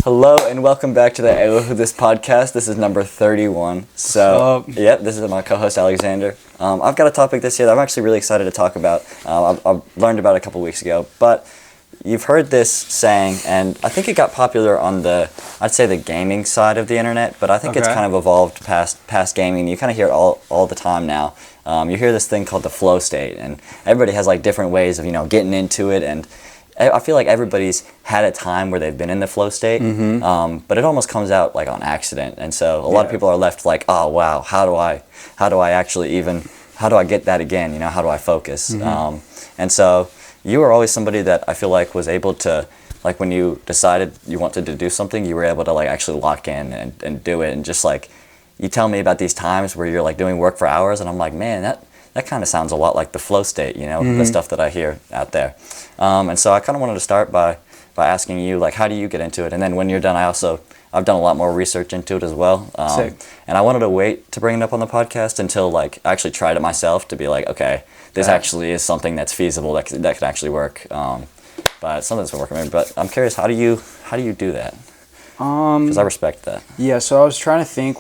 Hello and welcome back to the This podcast. This is number 31. So, yep, this is my co-host Alexander. I've got a topic this year that I'm actually really excited to talk about. I learned about it a couple weeks ago, but you've heard this saying, and I think it got popular on I'd say the gaming side of the internet, but I think it's kind of evolved past gaming. You kind of hear it all the time now. You hear this thing called the flow state, and everybody has like different ways of getting into it, and I feel like everybody's had a time where they've been in the flow state, but it almost comes out like on accident, and so a lot of people are left like, oh wow, how do I get that again? How do I focus? And so you were always somebody that I feel like was able to, like when you decided you wanted to do something, you were able to like actually lock in and do it, and just like you tell me about these times where you're like doing work for hours, and I'm like, man, that kind of sounds a lot like the flow state, the stuff that I hear out there. And so I kind of wanted to start by asking you, like, how do you get into it? And then when you're done, I've done a lot more research into it as well. And I wanted to wait to bring it up on the podcast until, like, I actually tried it myself to be like, okay, this actually is something that's feasible, that can actually work. But something's been working for me. But I'm curious, how do you do that? Because I respect that. Yeah, so I was trying to think,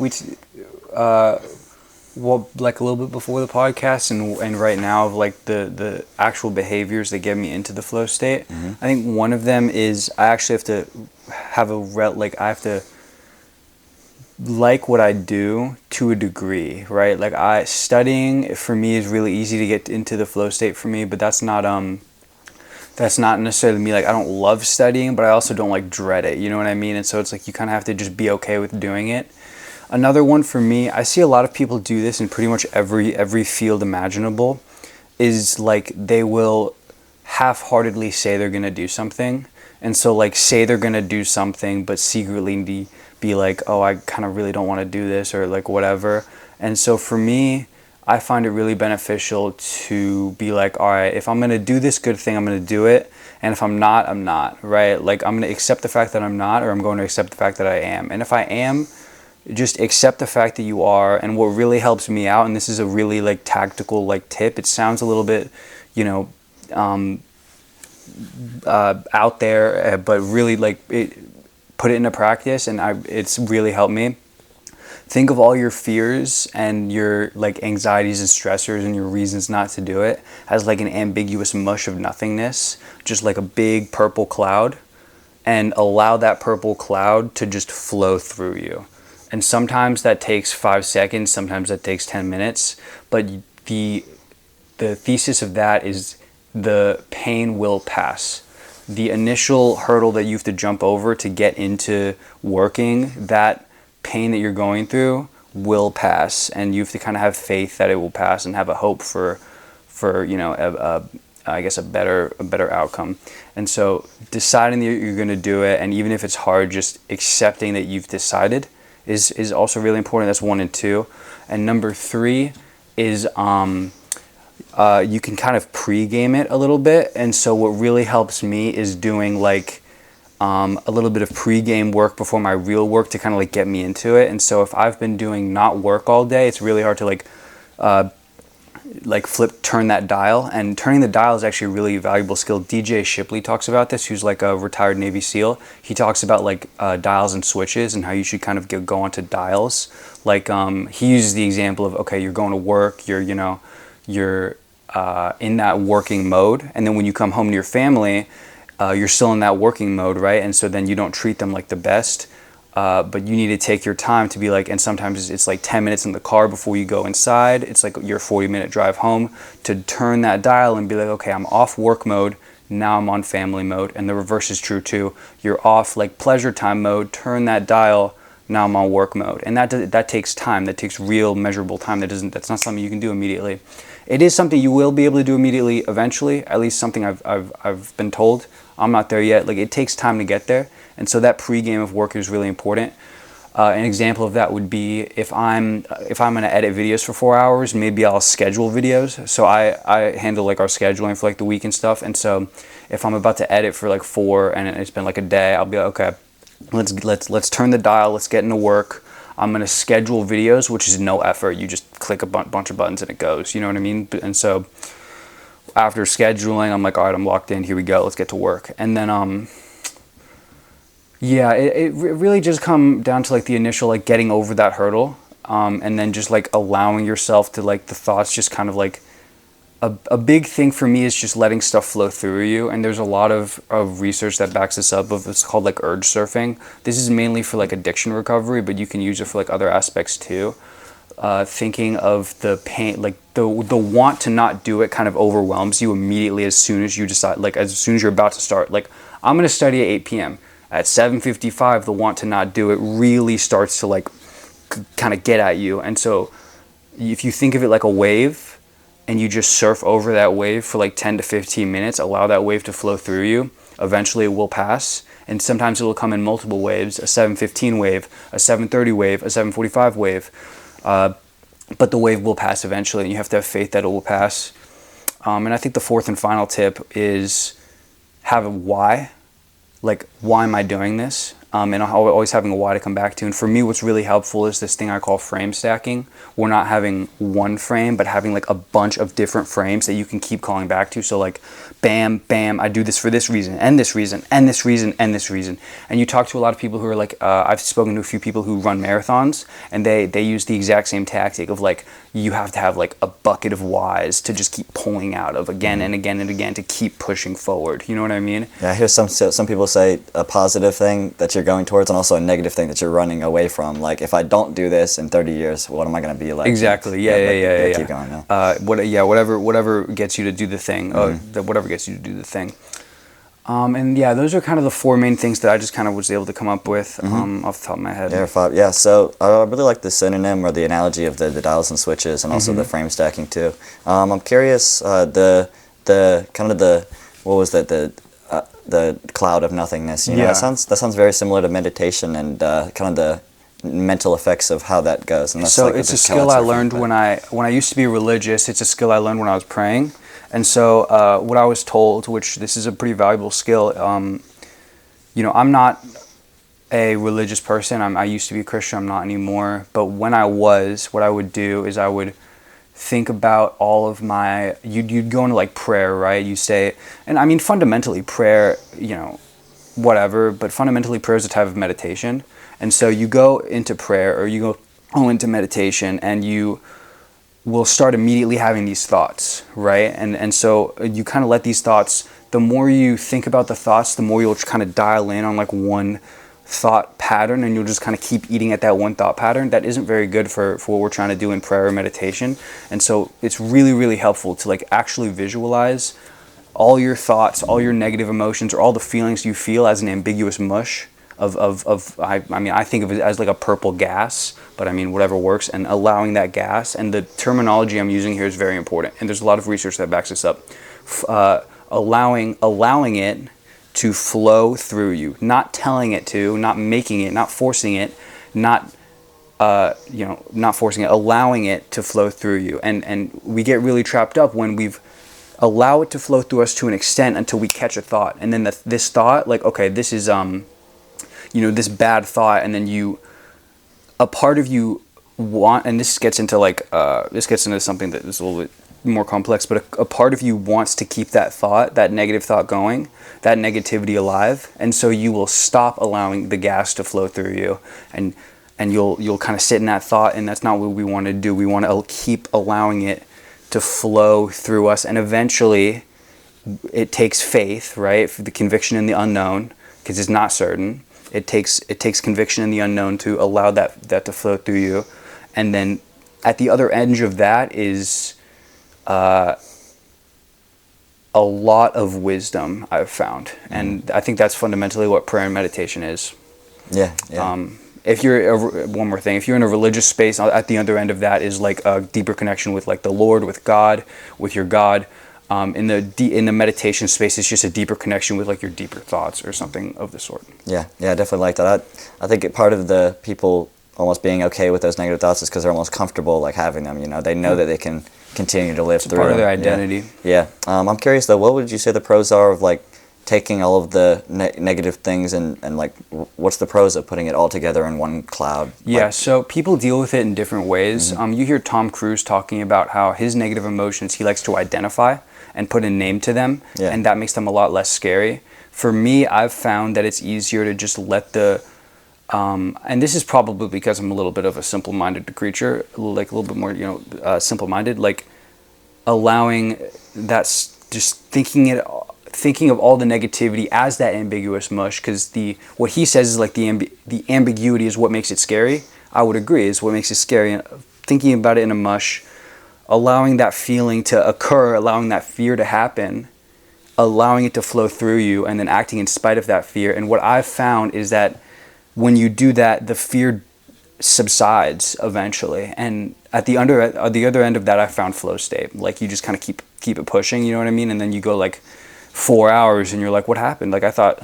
like a little bit before the podcast and right now of like the actual behaviors that get me into the flow state. I think one of them is I actually have to have I have to like what I do to a degree, right? Like studying for me is really easy to get into the flow state for me, but that's not necessarily me. Like I don't love studying, but I also don't like dread it, you know what I mean? And so it's like you kind of have to just be okay with doing it. Another one for me, I see a lot of people do this in pretty much every field imaginable, is like they will half-heartedly say they're going to do something. And so like say they're going to do something, but secretly be like, oh, I kind of really don't want to do this or like whatever. And so for me, I find it really beneficial to be like, all right, if I'm going to do this good thing, I'm going to do it. And if I'm not, I'm not, right? Like I'm going to accept the fact that I'm not, or I'm going to accept the fact that I am. And if I am, just accept the fact that you are. And what really helps me out, and this is a really like tactical like tip, it sounds a little bit out there, but really like put it into practice, and it's really helped me. Think of all your fears and your like anxieties and stressors and your reasons not to do it as like an ambiguous mush of nothingness, just like a big purple cloud, and allow that purple cloud to just flow through you. And sometimes that takes 5 seconds, sometimes that takes 10 minutes, but the thesis of that is the pain will pass. The initial hurdle that you have to jump over to get into working, that pain that you're going through will pass, and you have to kind of have faith that it will pass and have a hope for I guess a better outcome. And so deciding that you're going to do it, and even if it's hard, just accepting that you've decided is also really important. That's 1 and 2. And number 3 is you can kind of pre-game it a little bit. And so what really helps me is doing like a little bit of pre-game work before my real work to kind of like get me into it. And so if I've been doing not work all day, it's really hard to turn that dial. And turning the dial is actually a really valuable skill. DJ Shipley talks about this, who's like a retired Navy SEAL. He talks about like dials and switches and how you should kind of go onto dials. Like he uses the example of, okay, you're going to work, you're in that working mode, and then when you come home to your family, you're still in that working mode, right? And so then you don't treat them like the best, but you need to take your time to be like, and sometimes it's like 10 minutes in the car before you go inside. It's like your 40-minute drive home, to turn that dial and be like, okay, I'm off work mode, now I'm on family mode. And the reverse is true too. You're off like pleasure time mode, turn that dial, now I'm on work mode. And that takes time. That takes real measurable time. That's not something you can do immediately. It is something you will be able to do immediately eventually, at least something I've been told. I'm not there yet. Like it takes time to get there. And so that pre-game of work is really important. An example of that would be if I'm going to edit videos for 4 hours, maybe I'll schedule videos. So I handle like our scheduling for like the week and stuff. And so if I'm about to edit for like 4 and it's been like a day, I'll be like, okay, let's turn the dial, let's get into work. I'm going to schedule videos, which is no effort. You just click a bunch of buttons and it goes, you know what I mean? And so after scheduling, I'm like, all right, I'm locked in, here we go, let's get to work. And then Yeah, it really just come down to like the initial like getting over that hurdle, and then just like allowing yourself to like the thoughts just kind of like a big thing for me is just letting stuff flow through you. And there's a lot of research that backs this up. Of It's called like urge surfing. This is mainly for like addiction recovery, but you can use it for like other aspects too. Thinking of the pain, like the want to not do it kind of overwhelms you immediately as soon as you decide, like as soon as you're about to start. Like I'm gonna study at 8 p.m. At 7:55, the want to not do it really starts to like kind of get at you. And so if you think of it like a wave and you just surf over that wave for like 10 to 15 minutes, allow that wave to flow through you, eventually it will pass. And sometimes it will come in multiple waves, a 7:15 wave, a 7:30 wave, a 7:45 wave. But the wave will pass eventually, and you have to have faith that it will pass. And I think the fourth and final tip is have a why. Like, why am I doing this? And always having a why to come back to. And for me, what's really helpful is this thing I call frame stacking. We're not having one frame, but having like a bunch of different frames that you can keep calling back to. So like, bam, bam, I do this for this reason, and this reason, and this reason, and this reason. And you talk to a lot of people who are like, I've spoken to a few people who run marathons, and they use the exact same tactic of like, you have to have like a bucket of whys to just keep pulling out of again and again and again to keep pushing forward. You know what I mean? Yeah, I hear some people say a positive thing that you're going towards and also a negative thing that you're running away from. Like, if I don't do this in 30 years, what am I going to be like? Exactly. Yeah. Keep going. Yeah. Whatever gets you to do the thing. Whatever gets you to do the thing. And yeah, those are kind of the four main things that I just kind of was able to come up with off the top of my head. Yeah, so I really like the synonym or the analogy of the dials and switches, and also the frame stacking too. I'm curious, the kind of the, what was that, the cloud of nothingness, you know, that sounds very similar to meditation and kind of the mental effects of how that goes. And that's so like it's a skill I learned when I used to be religious. It's a skill I learned when I was praying. And so what I was told, which this is a pretty valuable skill, you know, I'm not a religious person. I used to be a Christian. I'm not anymore. But when I was, what I would do is I would think about all of my, you'd go into like prayer, right? You say, and I mean, fundamentally prayer, you know, whatever, but fundamentally prayer is a type of meditation. And so you go into prayer or you go into meditation and you will start immediately having these thoughts, right? And so you kind of let these thoughts, the more you think about the thoughts, the more you'll kind of dial in on like one thought pattern, and you'll just kind of keep eating at that one thought pattern. That isn't very good for what we're trying to do in prayer or meditation. And so it's really, really helpful to like actually visualize all your thoughts, all your negative emotions, or all the feelings you feel as an ambiguous mush I mean, I think of it as like a purple gas, but I mean, whatever works, and allowing that gas. And the terminology I'm using here is very important. And there's a lot of research that backs this up. Allowing it to flow through you, not telling it to, not making it, not forcing it, not forcing it, allowing it to flow through you. And we get really trapped up when we've allow it to flow through us to an extent until we catch a thought. And then this thought, like, okay, this is, this bad thought, and then a part of you want, and this gets into something that is a little bit more complex, but a part of you wants to keep that thought, that negative thought going, that negativity alive, and so you will stop allowing the gas to flow through you, and you'll kind of sit in that thought, and that's not what we want to do. We want to keep allowing it to flow through us, and eventually it takes faith, right? For the conviction in the unknown, because it's not certain. It takes conviction in the unknown to allow that to flow through you. And then at the other edge of that is a lot of wisdom, I've found. And I think that's fundamentally what prayer and meditation is. Yeah. If you're, one more thing, if you're in a religious space, at the other end of that is like a deeper connection with like the Lord, with God, with your God. In the meditation space, it's just a deeper connection with like your deeper thoughts or something of the sort. Yeah, I definitely like that. I think part of the people almost being okay with those negative thoughts is because they're almost comfortable like having them. You know, they know that they can continue to live through. Part of their identity. Yeah. I'm curious though. What would you say the pros are of like taking all of the negative things and like what's the pros of putting it all together in one cloud? Yeah, so people deal with it in different ways. Mm-hmm. You hear Tom Cruise talking about how his negative emotions he likes to identify and put a name to them, and that makes them a lot less scary. For me, I've found that it's easier to just let the and this is probably because I'm a little bit of a simple-minded creature, like a little bit more, simple-minded, like allowing just thinking of all the negativity as that ambiguous mush, because what he says is like the ambiguity is what makes it scary. I would agree, is what makes it scary. And thinking about it in a mush, allowing that feeling to occur, allowing that fear to happen, allowing it to flow through you, and then acting in spite of that fear. And what I've found is that when you do that, the fear subsides eventually. And at the other end of that, I found flow state. Like you just kind of keep it pushing, you know what I mean? And then you go like 4 hours and you're like, what happened? Like I thought,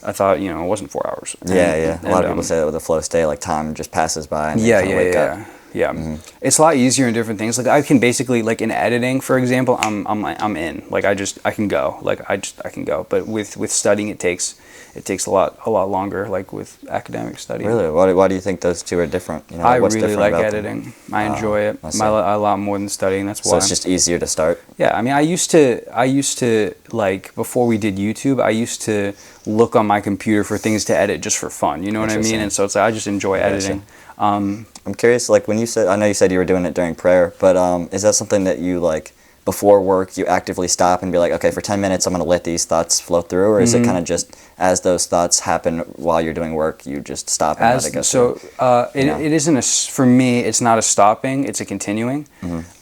it wasn't 4 hours. A lot of people say that with a flow state, like time just passes by and you kind of wake up. Yeah. Mm-hmm. It's a lot easier in different things. Like I can basically, like in editing, for example, I'm in. Like I can go. Like I can go. But with studying, it takes a lot longer. Like with academic study. Really? Why do you think those two are different? I really like editing. I enjoy it a lot more than studying. That's why. So it's just easier to start. Yeah. I mean, I used to like before we did YouTube, I used to look on my computer for things to edit just for fun. You know what I mean? And so it's like I just enjoy editing. I'm curious, like when I know you said you were doing it during prayer, but is that something that you like before work, you actively stop and be like, okay, for 10 minutes, I'm going to let these thoughts flow through? Or is it kind of just as those thoughts happen while you're doing work, you just stop and let it go through? So it isn't for me, it's not a stopping, it's a continuing.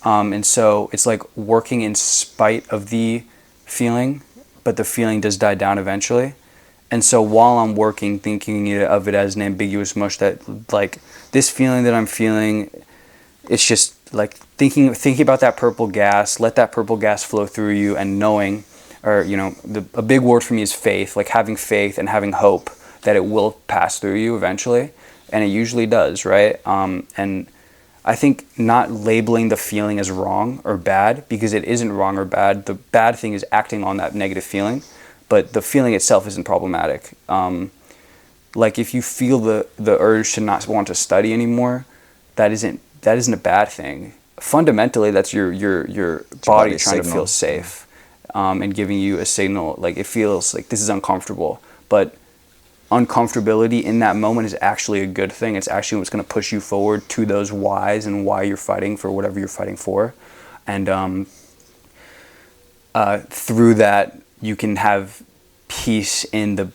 And so it's like working in spite of the feeling, but the feeling does die down eventually. And so while I'm working, thinking of it as an ambiguous mush, that like this feeling that I'm feeling, it's just like thinking about that purple gas, let that purple gas flow through you, and knowing, or a big word for me is faith, like having faith and having hope that it will pass through you eventually, and it usually does, right? And I think not labeling the feeling as wrong or bad, because it isn't wrong or bad. The bad thing is acting on that negative feeling, but the feeling itself isn't problematic. Like if you feel the urge to not want to study anymore, that isn't a bad thing. Fundamentally, that's your body trying to feel safe, and giving you a signal. Like it feels like this is uncomfortable, but uncomfortability in that moment is actually a good thing. It's actually what's going to push you forward to those whys and why you're fighting for whatever you're fighting for, and through that you can have peace in the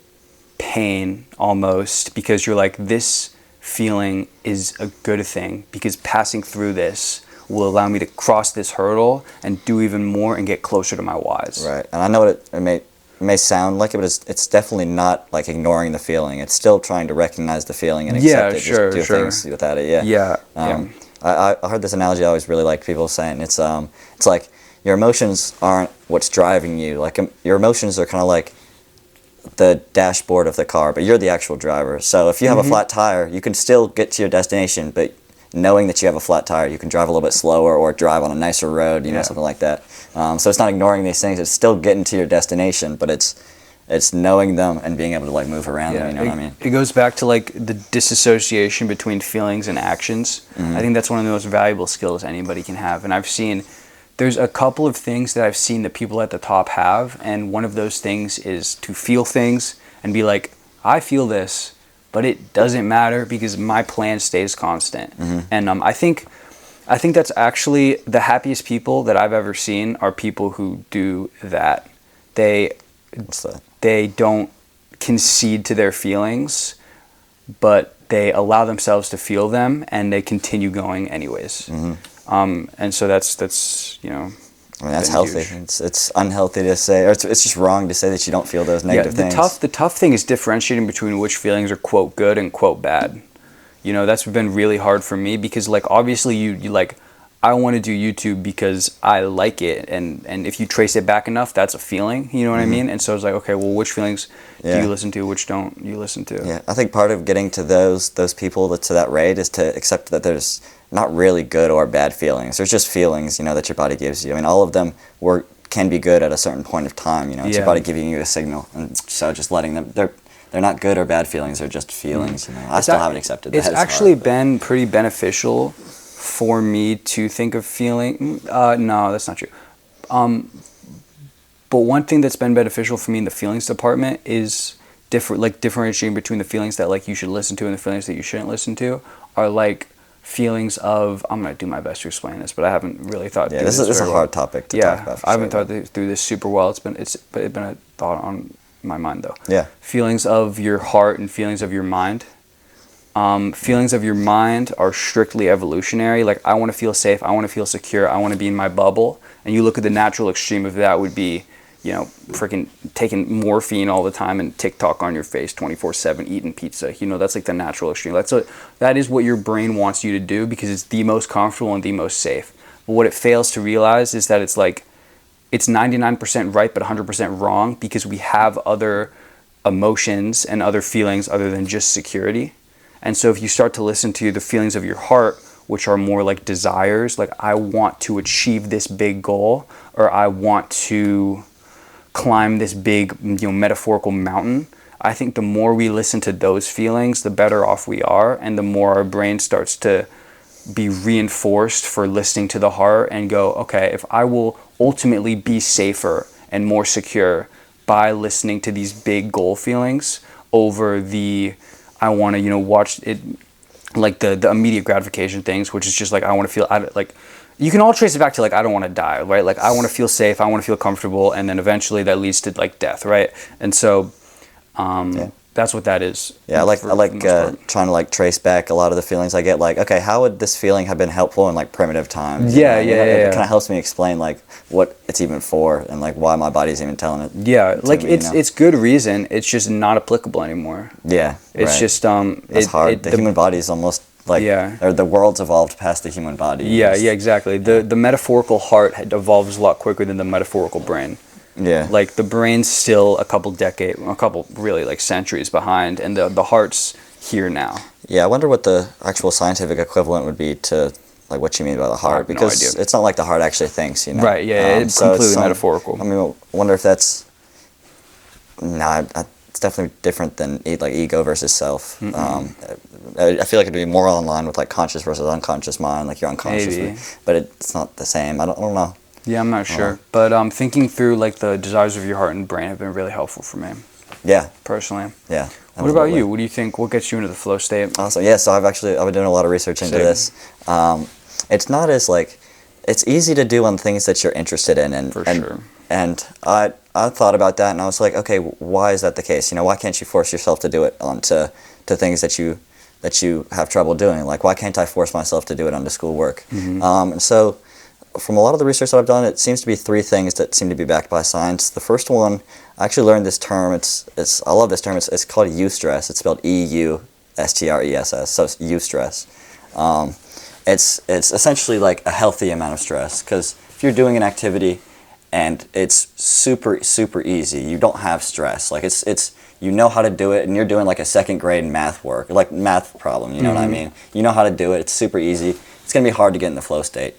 pain almost, because you're like, this feeling is a good thing because passing through this will allow me to cross this hurdle and do even more and get closer to my whys. Right. And I know it may sound like it, but it's definitely not like ignoring the feeling. It's still trying to recognize the feeling and accept it. Sure, just do things without it. Yeah. I heard this analogy I always really like people saying. It's like your emotions aren't what's driving you. Like your emotions are kind of like the dashboard of the car, but you're the actual driver. So if you have a flat tire, you can still get to your destination, but knowing that you have a flat tire, you can drive a little bit slower or drive on a nicer road, something like that. So it's not ignoring these things, it's still getting to your destination, but it's knowing them and being able to like move around them, what I mean? It goes back to like the disassociation between feelings and actions. I think that's one of the most valuable skills anybody can have. And there's a couple of things that I've seen that people at the top have, and one of those things is to feel things and be like, I feel this, but it doesn't matter because my plan stays constant. And I think that's actually the happiest people that I've ever seen are people who do that. What's that? They don't concede to their feelings, but they allow themselves to feel them and they continue going anyways. And so that's I mean, that's healthy. Huge. It's unhealthy to say, or it's just wrong to say that you don't feel those negative things. The tough thing is differentiating between which feelings are quote good and quote bad. That's been really hard for me because like obviously you like, I want to do YouTube because I like it, and if you trace it back enough, that's a feeling, you know what I mean? And so it's like, okay, well, which feelings do you listen to, which don't you listen to? Yeah, I think part of getting to those people to that rate is to accept that there's not really good or bad feelings. There's just feelings, that your body gives you. I mean, all of them can be good at a certain point of time. It's your body giving you a signal, and so just letting them. They're not good or bad feelings. They're just feelings. I still haven't accepted that. It's actually been pretty beneficial for me to think of feeling. No, that's not true. But one thing that's been beneficial for me in the feelings department is differentiating between the feelings that like you should listen to and the feelings that you shouldn't listen to are like feelings of, I'm gonna do my best to explain this, but I haven't really thought through this is a hard topic to talk about. I haven't thought through this super well. It's been a thought on my mind though. Yeah. Feelings of your heart and feelings of your mind. Feelings of your mind are strictly evolutionary. Like, I want to feel safe, I want to feel secure, I want to be in my bubble. And you look at the natural extreme of that would be, freaking taking morphine all the time and TikTok on your face 24/7, eating pizza. That's like the natural extreme. That is what your brain wants you to do because it's the most comfortable and the most safe. But what it fails to realize is that it's 99% right but 100% wrong because we have other emotions and other feelings other than just security. And so if you start to listen to the feelings of your heart, which are more like desires, like I want to achieve this big goal, or I want to climb this big, metaphorical mountain, I think the more we listen to those feelings, the better off we are, and the more our brain starts to be reinforced for listening to the heart and go, okay, if I will ultimately be safer and more secure by listening to these big goal feelings over the I want to, watch it, like the immediate gratification things, which is just like, I want to feel, like, you can all trace it back to like, I don't want to die, right? Like, I want to feel safe, I want to feel comfortable, and then eventually that leads to like death, right? And so, that's what that is. Yeah, I like trying to like trace back a lot of the feelings I get. Like, okay, how would this feeling have been helpful in like primitive times? Yeah. It kind of helps me explain like what it's even for and like why my body's even telling it. Yeah, like me, it's good reason. It's just not applicable anymore. Yeah, it's just it's hard. The human body is almost like or the world's evolved past the human body. Yeah, exactly. The metaphorical heart evolves a lot quicker than the metaphorical brain. Yeah. Like the brain's still a couple really like centuries behind, and the heart's here now. Yeah, I wonder what the actual scientific equivalent would be to like what you mean by the heart, because it's not like the heart actually thinks, Right. Yeah, it's completely metaphorical. I mean, I wonder if that's it's definitely different than like ego versus self. I feel like it'd be more in line with like conscious versus unconscious mind, like your unconscious, but it's not the same. I don't know. Yeah, I'm not sure. But thinking through like the desires of your heart and brain have been really helpful for me. Yeah. Personally. Yeah. What about you? What do you think? What gets you into the flow state? Awesome. Yeah, so I've been doing a lot of research into this. It's not as like, it's easy to do on things that you're interested in. And I thought about that and I was like, okay, why is that the case? Why can't you force yourself to do it onto things that you have trouble doing? Like, why can't I force myself to do it onto schoolwork? And so from a lot of the research that I've done, it seems to be three things that seem to be backed by science. The first one, I actually learned this term. I love this term. It's called eustress. It's spelled EUSTRESS. So it's eustress. It's essentially like a healthy amount of stress, because if you're doing an activity and it's super, super easy, you don't have stress. Like it's you know how to do it, and you're doing like a second grade math work, like math problem. You know what I mean? You know how to do it. It's super easy. It's gonna be hard to get in the flow state.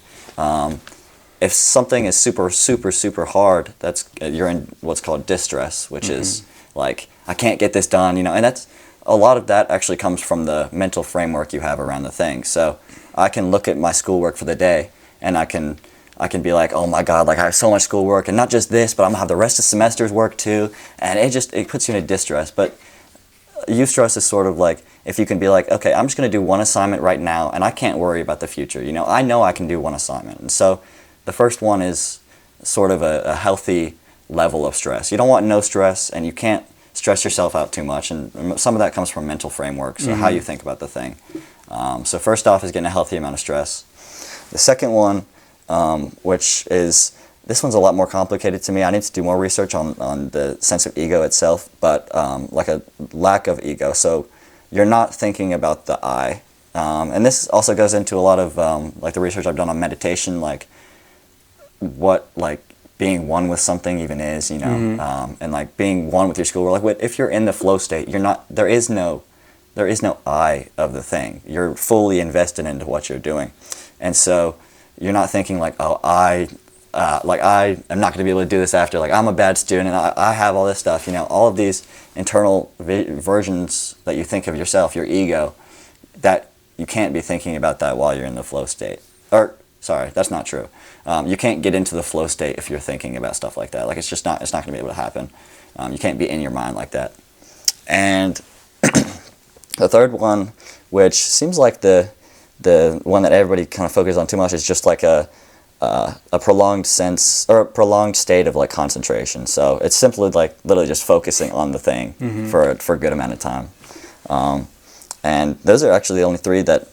If something is super, super, super hard, you're in what's called distress, which is like, I can't get this done, and that's a lot of that actually comes from the mental framework you have around the thing. So I can look at my schoolwork for the day and I can be like, oh my God, like I have so much schoolwork, and not just this, but I'm gonna have the rest of the semester's work too, and it puts you in a distress. But eustress is sort of like, if you can be like, okay, I'm just going to do one assignment right now, and I can't worry about the future. I know I can do one assignment. And so the first one is sort of a healthy level of stress. You don't want no stress, and you can't stress yourself out too much. And some of that comes from mental frameworks, or how you think about the thing. So first off is getting a healthy amount of stress. The second one, which is, this one's a lot more complicated to me. I need to do more research on the sense of ego itself, but like a lack of ego. So you're not thinking about the I. And this also goes into a lot of like the research I've done on meditation, like what like being one with something even is, and like being one with your schoolwork. Like if you're in the flow state, there is no I of the thing. You're fully invested into what you're doing. And so you're not thinking like, oh, I am not going to be able to do this after, like I'm a bad student and I have all this stuff, all of these internal versions that you think of yourself, your ego, that you can't be thinking about that while you're in the flow state. Or Sorry, that's not true. You can't get into the flow state if you're thinking about stuff like that. Like it's not going to be able to happen. You can't be in your mind like that. And the third one, which seems like the one that everybody kind of focuses on too much, is just like a prolonged sense or a prolonged state of like concentration. So it's simply like literally just focusing on the thing for a good amount of time. And those are actually the only three that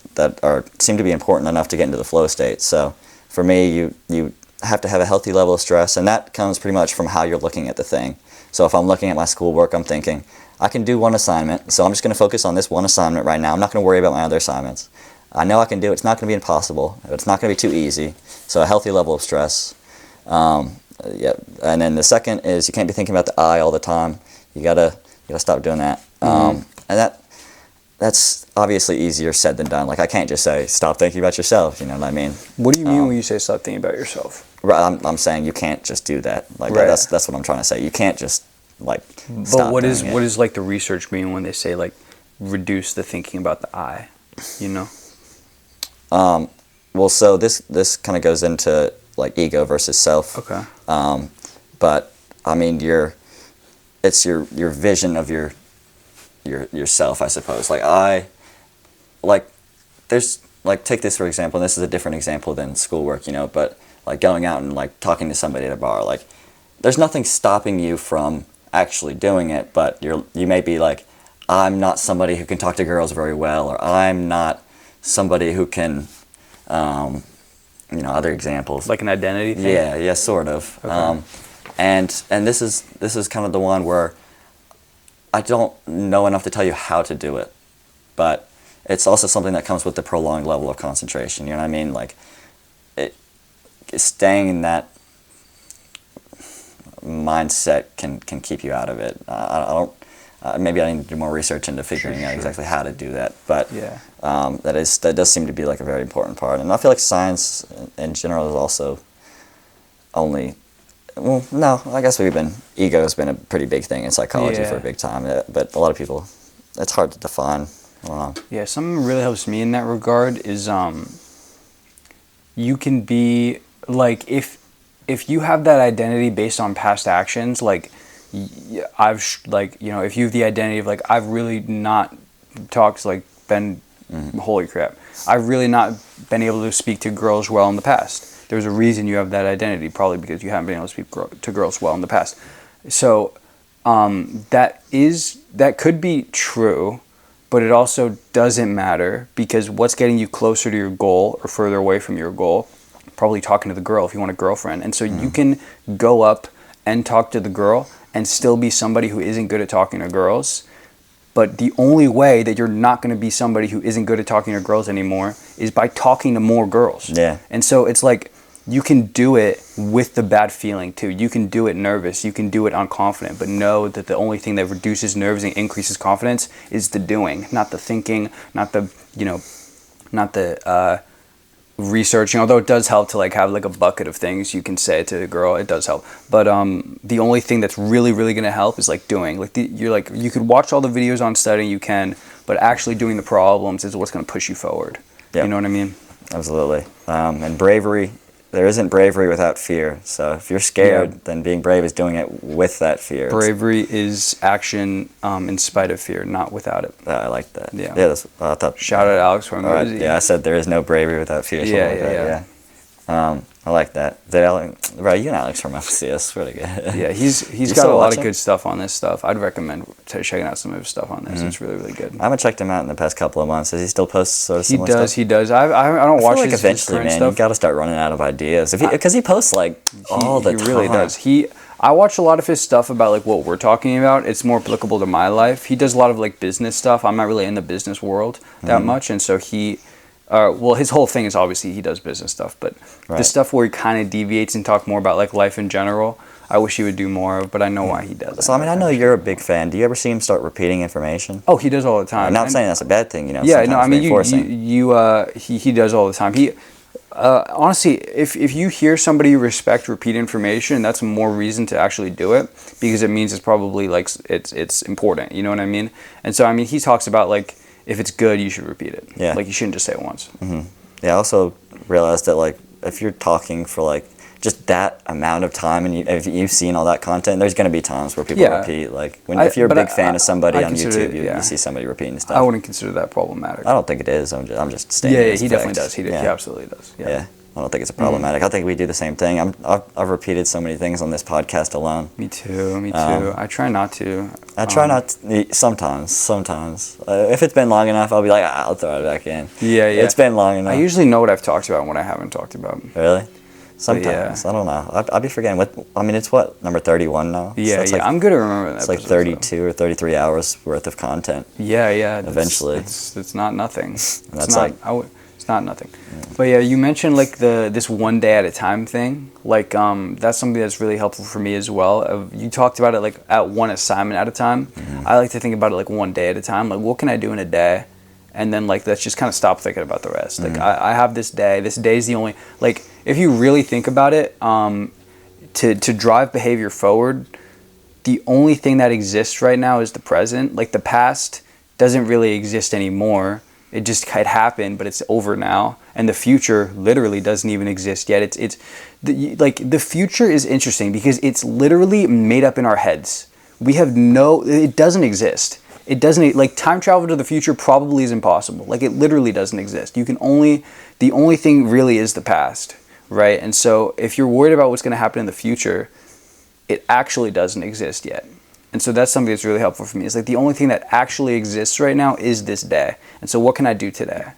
seem to be important enough to get into the flow state. So for me, you have to have a healthy level of stress, and that comes pretty much from how you're looking at the thing. So if I'm looking at my schoolwork, I'm thinking, I can do one assignment, so I'm just going to focus on this one assignment right now. I'm not going to worry about my other assignments. I know I can do it. It's not going to be impossible. It's not going to be too easy. So a healthy level of stress. Yeah. And then the second is you can't be thinking about the I all the time. You gotta stop doing that. And that's obviously easier said than done. Like I can't just say stop thinking about yourself. You know what I mean? What do you mean when you say stop thinking about yourself? Right. I'm saying you can't just do that. Like right. that's what I'm trying to say. You can't just like. But what is like the research mean when they say like reduce the thinking about the I? You know. Well, so this kind of goes into like ego versus self. Okay. But I mean, it's your vision of yourself, I suppose. There's like take this for example. And this is a different example than schoolwork, you know. But like going out and like talking to somebody at a bar, like there's nothing stopping you from actually doing it. But you may be like, I'm not somebody who can talk to girls very well, or I'm not somebody who can, other examples. Like an identity thing? Yeah, sort of. Okay. And this is kind of the one where I don't know enough to tell you how to do it, but it's also something that comes with the prolonged level of concentration. You know what I mean? Like, staying in that mindset can keep you out of it. I don't. Maybe I need to do more research into figuring out exactly how to do that, but yeah. that does seem to be like a very important part. And I feel like science in general is also only. Well, no, I guess ego has been a pretty big thing in psychology for a big time, but a lot of people, it's hard to define. I don't know. Yeah, something that really helps me in that regard is you can be like if you have that identity based on past actions, like. If you have the identity of like I've really not talked like been holy crap, I've really not been able to speak to girls well in the past. There's a reason you have that identity, probably because you haven't been able to speak to girls well in the past. So that could be true, but it also doesn't matter because what's getting you closer to your goal or further away from your goal, probably talking to the girl if you want a girlfriend. And so you can go up and talk to the girl and still be somebody who isn't good at talking to girls. But the only way that you're not going to be somebody who isn't good at talking to girls anymore is by talking to more girls. Yeah. And so it's like you can do it with the bad feeling too. You can do it nervous. You can do it unconfident. But know that the only thing that reduces nerves and increases confidence is the doing, not the thinking, not the researching, although it does help to like have like a bucket of things you can say to the girl. It does help, but the only thing that's really going to help is like doing. Like you could watch all the videos on studying, you can, but actually doing the problems is what's going to push you forward. Yep. You know what I mean? Absolutely. And bravery. There isn't bravery without fear. So if you're scared, then being brave is doing it with that fear. Bravery is action in spite of fear, not without it. I like that. Yeah. That's, shout out Alex Hormozy. Yeah, I said there is no bravery without fear. Yeah. I like that. Right, you and Alex Hormozy, that's really good. Yeah, he's got a lot of good stuff on this stuff. I'd recommend checking out some of his stuff on this. It's really good. I haven't checked him out in the past couple of months. Does he still post sort of similar stuff? He does. I don't watch his eventually, current man, stuff. you got to start running out of ideas. Because he posts like all the time. He really does. I watch a lot of his stuff about like what we're talking about. It's more applicable to my life. He does a lot of like business stuff. I'm not really in the business world that much, and so his whole thing is obviously he does business stuff, but the stuff where he kind of deviates and talk more about like life in general, I wish he would do more of, but I know why he does. So I mean, I know you're a big fan. Do you ever see him start repeating information? Oh, he does all the time. I'm not saying that's a bad thing, you know. Yeah, no, I mean, he does all the time. Honestly, if you hear somebody you respect repeat information, that's more reason to actually do it because it means it's probably like it's important. You know what I mean? And so I mean, he talks about like. If it's good, you should repeat it. Yeah. Like, you shouldn't just say it once. Mm-hmm. Yeah, I also realized that, like, if you're talking for like just that amount of time, and if you've seen all that content, there's going to be times where people Yeah. repeat. Like if you're a big fan of somebody I on consider YouTube, it, yeah. you see somebody repeating stuff. I wouldn't consider that problematic. I don't think it is. I'm just stating. Yeah, it as he a definitely fact. does. He absolutely does. Yeah. Yeah. I don't think it's problematic. I think we do the same thing. I've repeated so many things on this podcast alone. Me too. Me too. I try not to. I try not to, sometimes. If it's been long enough, I'll be like, I'll throw it back in. Yeah, yeah. It's been long enough. I usually know what I've talked about and what I haven't talked about. Really? Sometimes. yeah. I don't know. I'll be forgetting. It's what, number 31 now? Yeah, So it's yeah. like, I'm good at remembering that. it's like 32 or 33 hours worth of content. Yeah, yeah. Eventually. It's not nothing. That's like- it's not nothing. But yeah, you mentioned like this one day at a time thing. Like that's something that's really helpful for me as well. You talked about it like at one assignment at a time. I like to think about it like one day at a time. Like what can I do in a day? And then like let's just kind of stop thinking about the rest. Like I have this day. This day is the only, like if you really think about it, to drive behavior forward, the only thing that exists right now is the present. Like the past doesn't really exist anymore. It happened, but it's over now, and the future literally doesn't even exist yet. The future is interesting because it's literally made up in our heads. It doesn't exist. It doesn't, like, time travel to the future probably is impossible. Like, it literally doesn't exist. The only thing really is the past, right? And so if you're worried about what's going to happen in the future, it actually doesn't exist yet. And so that's something that's really helpful for me. It's like the only thing that actually exists right now is this day. And so what can I do today?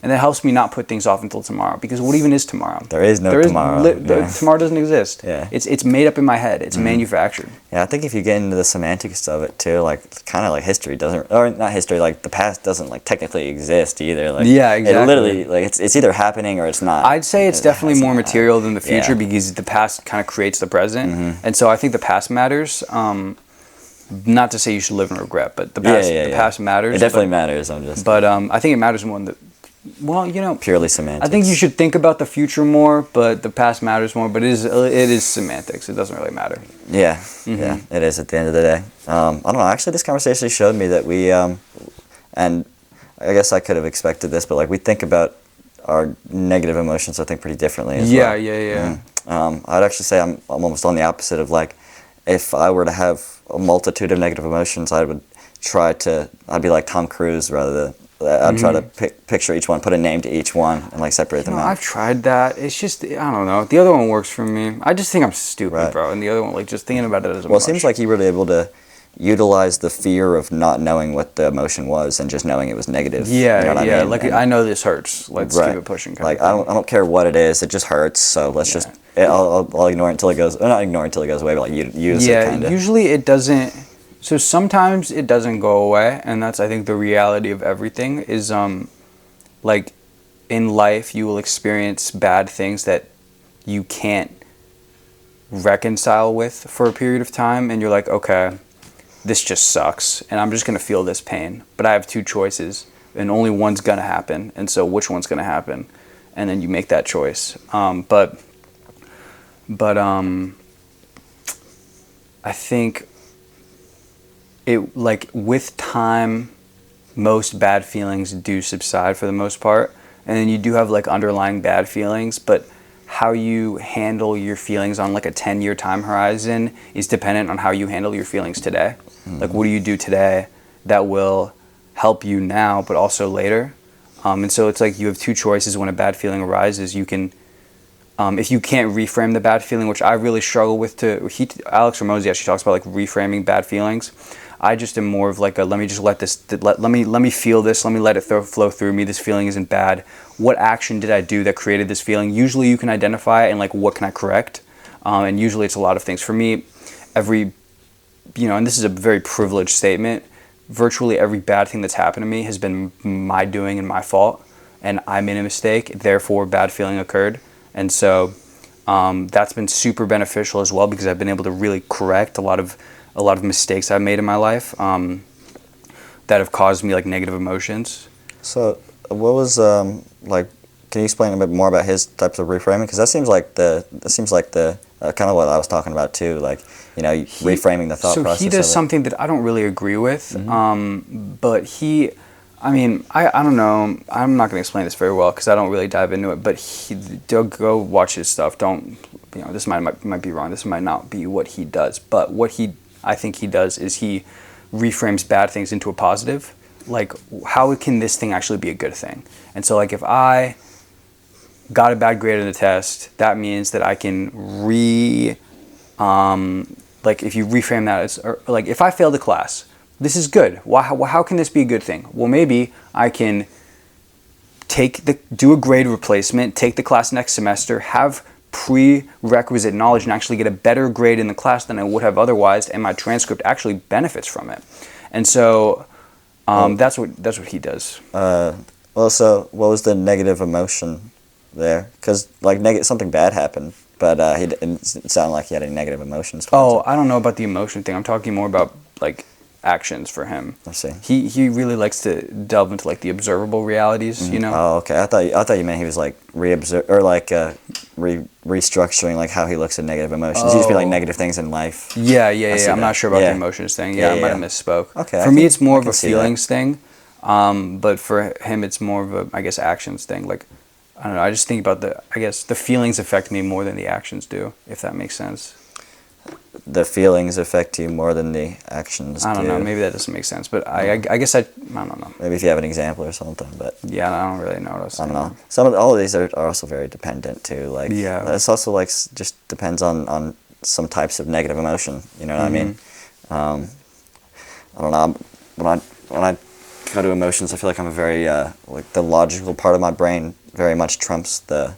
And that helps me not put things off until tomorrow. Because what even is tomorrow? There is no tomorrow. Tomorrow doesn't exist. Yeah. It's made up in my head. It's manufactured. Yeah, I think if you get into the semantics of it too, like kind of like history doesn't, or not history, like the past doesn't like technically exist either. Like Yeah, exactly. It literally, like it's either happening or it's not. I'd say it's definitely more material than the future Yeah. because the past kind of creates the present. And so I think the past matters. Not to say you should live in regret, but the past matters. It definitely matters. But I think it matters more than purely semantics. I think you should think about the future more, but the past matters more. But it is semantics. It doesn't really matter. Yeah, yeah, it is at the end of the day. I don't know. Actually, this conversation showed me that we, and I guess I could have expected this, but like we think about our negative emotions, I think, pretty differently as well. Yeah. I'd actually say I'm almost on the opposite of like, if I were to have a multitude of negative emotions, I'd be like Tom Cruise rather than. I'd try to picture each one, put a name to each one, and like separate them out. I've tried that. It's just, I don't know. The other one works for me. I just think I'm stupid, Right. bro. And the other one, like just thinking about it as Well, it seems like you were able to utilize the fear of not knowing what the emotion was and just knowing it was negative. Yeah, you know what yeah. I mean? Like And- I know this hurts. Let's right. keep it pushing. Kind Like of thing. I don't care what it is. It just hurts. So let's just. I'll ignore it until it goes. Or not ignore it until it goes away, but like use it kind of. Usually it doesn't. So sometimes it doesn't go away, and that's I think the reality of everything is like in life you will experience bad things that you can't reconcile with for a period of time, and you're like, okay, this just sucks, and I'm just gonna feel this pain, but I have two choices, and only one's gonna happen, and so which one's gonna happen, and then you make that choice. But I think it, like, with time, most bad feelings do subside for the most part, and then you do have like underlying bad feelings, but how you handle your feelings on like a 10-year time horizon is dependent on how you handle your feelings today. Like what do you do today that will help you now but also later? And so it's like you have two choices when a bad feeling arises. You can if you can't reframe the bad feeling, which I really struggle with Alex Hormozi actually talks about like reframing bad feelings. I just am more of like let me feel this, let me let it flow through me. This feeling isn't bad. What action did I do that created this feeling? Usually you can identify and like what can I correct? And usually it's a lot of things. For me, and this is a very privileged statement, virtually every bad thing that's happened to me has been my doing and my fault, and I made a mistake, therefore bad feeling occurred. And so that's been super beneficial as well because I've been able to really correct a lot of mistakes I've made in my life that have caused me like negative emotions. So what was like? Can you explain a bit more about his types of reframing? Because that seems like the kind of what I was talking about too. Like reframing the thought process. So he does something that I don't really agree with, but he I mean, I don't know. I'm not going to explain this very well because I don't really dive into it. But go watch his stuff. Don't, this might be wrong. This might not be what he does. But I think he does is he reframes bad things into a positive. Like, how can this thing actually be a good thing? And so, like, if I got a bad grade on the test, that means that I can like, if you reframe that as, or, like, if I failed a class, this is good. How can this be a good thing? Well, maybe I can do a grade replacement, take the class next semester, have prerequisite knowledge, and actually get a better grade in the class than I would have otherwise, and my transcript actually benefits from it. And so that's what he does. Well, so what was the negative emotion there? Because like something bad happened, but he didn't sound like he had any negative emotions. Oh, I don't know about the emotion thing. I'm talking more about like actions for him. I see. He really likes to delve into like the observable realities, Oh, okay. I thought you meant he was like restructuring like how he looks at negative emotions. He just be like negative things in life. Yeah. I'm not sure about the Yeah. emotions thing. Yeah, I might have misspoke. Okay, For me, it's more of a see that. feelings thing, but for him, it's more of a, I guess, actions thing. Like, I don't know. I just think about the feelings affect me more than the actions do, if that makes sense. The feelings affect you more than the actions I don't do. know. Maybe that doesn't make sense, but I guess I don't know. Maybe if you have an example or something, but Yeah, I don't really know what I was I don't saying. know. All of these are also very dependent too. Like, Yeah. it's also like just depends on some types of negative emotion. You know what I mean? I don't know. When I go to emotions, I feel like I'm a very like the logical part of my brain very much trumps the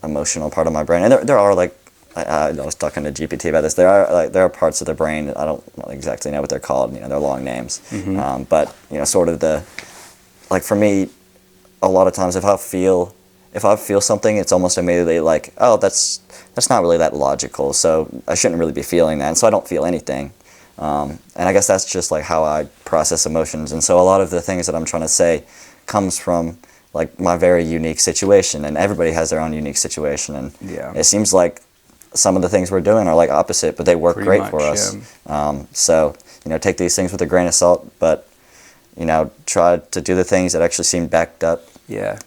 emotional part of my brain. And there are like I was talking to GPT about this. There are parts of the brain, I don't exactly know what they're called. They're long names. But sort of like for me, a lot of times if I feel something, it's almost immediately like, oh, that's not really that logical, so I shouldn't really be feeling that, and so I don't feel anything. And I guess that's just like how I process emotions. And so a lot of the things that I'm trying to say comes from like my very unique situation, and everybody has their own unique situation. And Yeah. it seems like some of the things we're doing are like opposite, but they work Pretty great much, for us. yeah. So take these things with a grain of salt, but try to do the things that actually seem backed up. Yeah.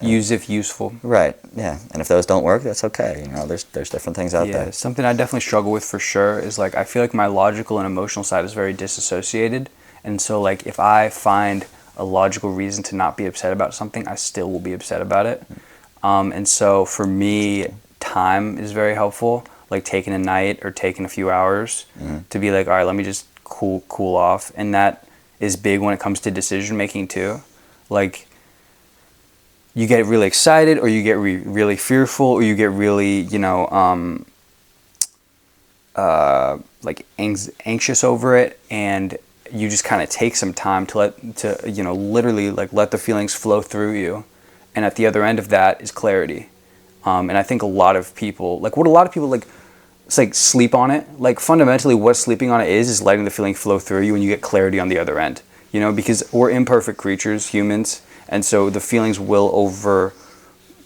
Use if useful. Right. Yeah. And if those don't work, that's okay. There's different things out Yeah, there. something I definitely struggle with for sure is like I feel like my logical and emotional side is very disassociated, and so like if I find a logical reason to not be upset about something, I still will be upset about it. And so for me, time is very helpful. Like taking a night or taking a few hours to be like, all right, let me just cool off, and that is big when it comes to decision making too. Like, you get really excited, or you get really fearful, or you get really, like anxious over it, and you just kind of take some time to literally like let the feelings flow through you, and at the other end of that is clarity. And I think a lot of people like it's like sleep on it. Like fundamentally, what sleeping on it is letting the feeling flow through you, and you get clarity on the other end. Because we're imperfect creatures, humans. And so the feelings will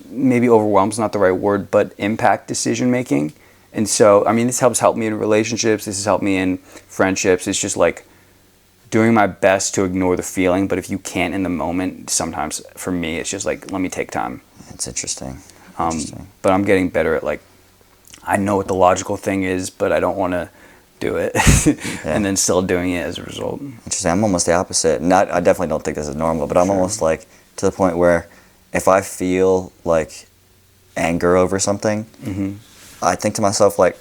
maybe overwhelm's not the right word, but impact decision making. And so, I mean, this help me in relationships. This has helped me in friendships. It's just like doing my best to ignore the feeling. But if you can't in the moment, sometimes for me, it's just like, let me take time. It's interesting. But I'm getting better at like, I know what the logical thing is, but I don't want to do it and then still doing it as a result. Interesting. I'm almost the opposite. I definitely don't think this is normal, but I'm almost like to the point where if I feel like anger over something, I think to myself like,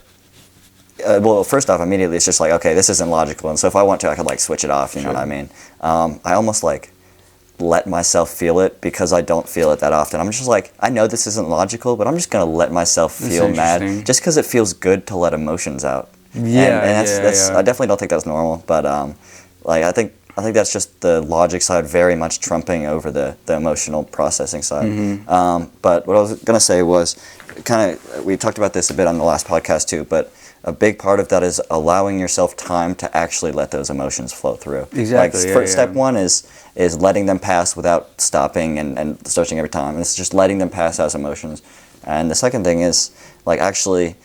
well, first off, immediately it's just like, okay, this isn't logical, and so if I want to, I could like switch it off. You know what I mean? I almost like let myself feel it because I don't feel it that often. I'm just like, I know this isn't logical, but I'm just gonna let myself feel mad just because it feels good to let emotions out. Yeah, and that's I definitely don't think that's normal, but like I think that's just the logic side very much trumping over the emotional processing side. But what I was gonna say was we talked about this a bit on the last podcast too, but a big part of that is allowing yourself time to actually let those emotions flow through. Exactly. Like step one is letting them pass without stopping and searching every time. It's just letting them pass as emotions. And the second thing is like actually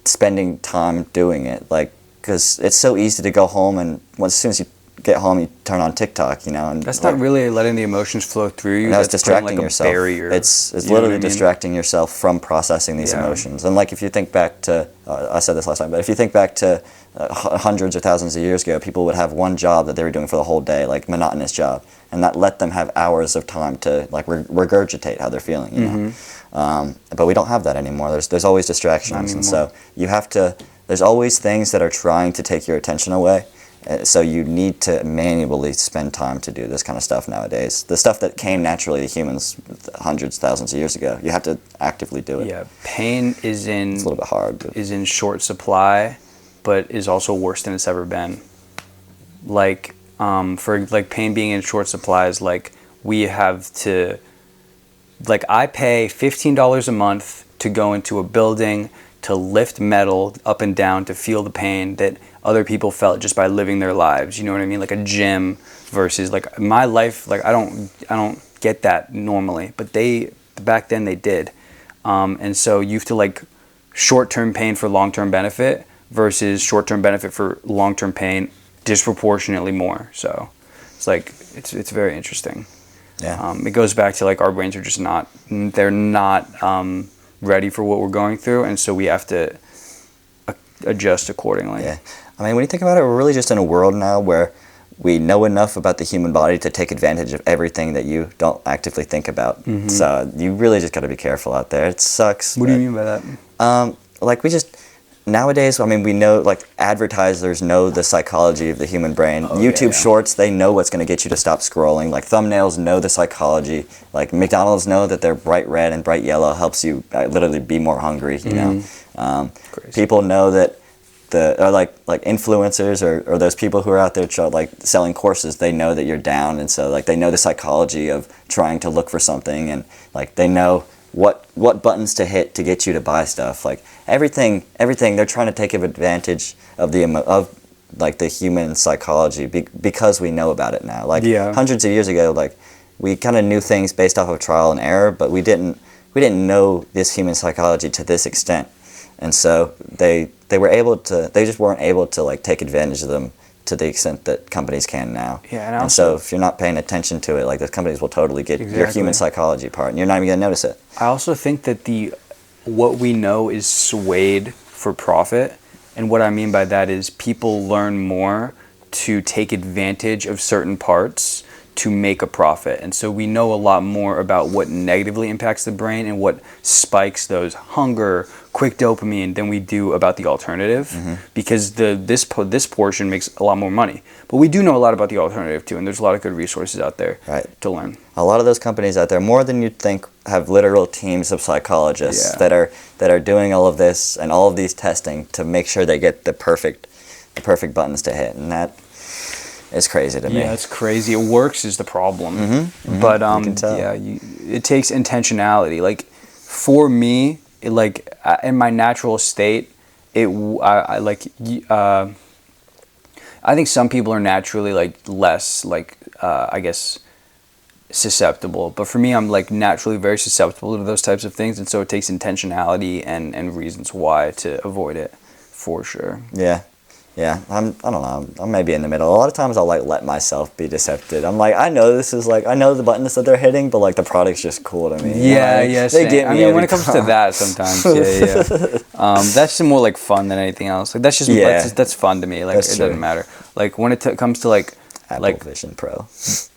spending time doing it, like because it's so easy to go home and as soon as you get home, you turn on TikTok, you know. And That's not really letting the emotions flow through you. No, it's That's putting, distracting like, a yourself. barrier. It's You know literally what I mean? distracting yourself from processing these Yeah. emotions. And like if you think back to, I said this last time, but if you think back to hundreds or thousands of years ago, people would have one job that they were doing for the whole day, like monotonous job, and that let them have hours of time to like regurgitate how they're feeling, you know. But we don't have that anymore. There's always distractions, and so you have to. There's always things that are trying to take your attention away. So you need to manually spend time to do this kind of stuff nowadays. The stuff that came naturally to humans hundreds, thousands of years ago. You have to actively do it. Yeah, pain is in It's a little bit hard. But is in short supply, but is also worse than it's ever been. Like, for like pain being in short supply is like we have to. Like I pay $15 a month to go into a building to lift metal up and down to feel the pain that other people felt just by living their lives. You know what I mean? Like a gym versus like my life. Like I don't get that normally, but back then they did. And so you have to like short-term pain for long-term benefit versus short-term benefit for long-term pain disproportionately more. So it's like it's very interesting. yeah. It goes back to like our brains are just not ready for what we're going through, and so we have to adjust accordingly. Yeah. I mean, when you think about it, we're really just in a world now where we know enough about the human body to take advantage of everything that you don't actively think about. So you really just got to be careful out there. It sucks. What do you mean by that? Like we just nowadays, I mean, we know like advertisers know the psychology of the human brain. YouTube Shorts, they know what's going to get you to stop scrolling. Like thumbnails know the psychology. Like McDonald's know that their bright red and bright yellow helps you literally be more hungry. You know, people know that like influencers or those people who are out there like selling courses. They know that you're down, and so like they know the psychology of trying to look for something, and like they know what buttons to hit to get you to buy stuff. Like everything they're trying to take advantage of like the human psychology because we know about it now. Like hundreds of years ago, like we kind of knew things based off of trial and error, but we didn't know this human psychology to this extent. And so they just weren't able to like take advantage of them to the extent that companies can now. Yeah, and so if you're not paying attention to it, like those companies will totally get your human psychology part, and you're not even gonna notice it. I also think that what we know is swayed for profit, and what I mean by that is people learn more to take advantage of certain parts to make a profit. And so we know a lot more about what negatively impacts the brain and what spikes those hunger, quick dopamine than we do about the alternative, because this portion makes a lot more money. But we do know a lot about the alternative too, and there's a lot of good resources out there to learn. A lot of those companies out there, more than you'd think, have literal teams of psychologists that are doing all of this and all of these testing to make sure they get the perfect buttons to hit, and that is crazy to me. Yeah, it's crazy. It works is the problem. But you can tell. It takes intentionality. Like for me, in my natural state, I think some people are naturally like less like I guess susceptible, but for me, I'm like naturally very susceptible to those types of things, and so it takes intentionality and reasons why to avoid it, for sure. Yeah, I don't know. I'm maybe in the middle. A lot of times I'll like let myself be decepted. I'm like, I know the buttons that they're hitting, but like the product's just cool to me. Yeah, they get me. I mean, when it comes to that, sometimes, that's just more like fun than anything else. Like that's just that's fun to me. Like That's it true. doesn't matter. Like when it comes to like Apple Vision Pro.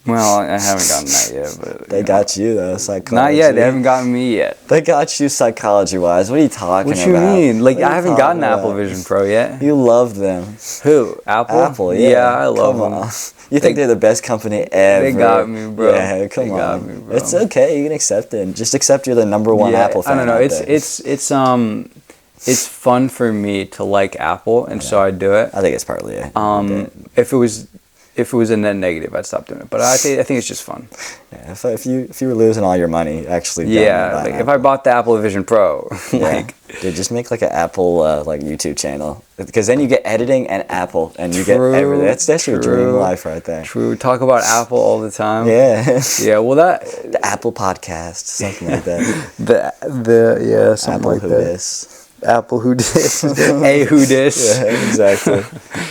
well, I haven't gotten that yet, but They got you though, psychology. not yet. They haven't gotten me yet. They got you psychology wise. What are you talking about? What you mean? Like What are I you haven't gotten talking Apple about? Vision Pro yet. You love them. Who? Apple? Apple, yeah. I love Come them. on. You think they're the best company ever. They got me, bro. Yeah, come They on. got me, bro. It's okay. You can accept it. Just accept you're the number one Apple fan. I don't know. out there. It's fun for me to like Apple, and so I do it. I think it's partly it. If it was a net negative, I'd stop doing it. But I think it's just fun. Yeah, if you were losing all your money, actually. Yeah, like if I bought the Apple Vision Pro, dude, just make like an Apple like YouTube channel, because then you get editing and Apple, and you get everything. That's your dream life right there. True. Talk about Apple all the time. Yeah. Yeah. Well, The Apple podcast, something like that. something Apple like who that. dis. Apple who dis. A who dis. Yeah, exactly.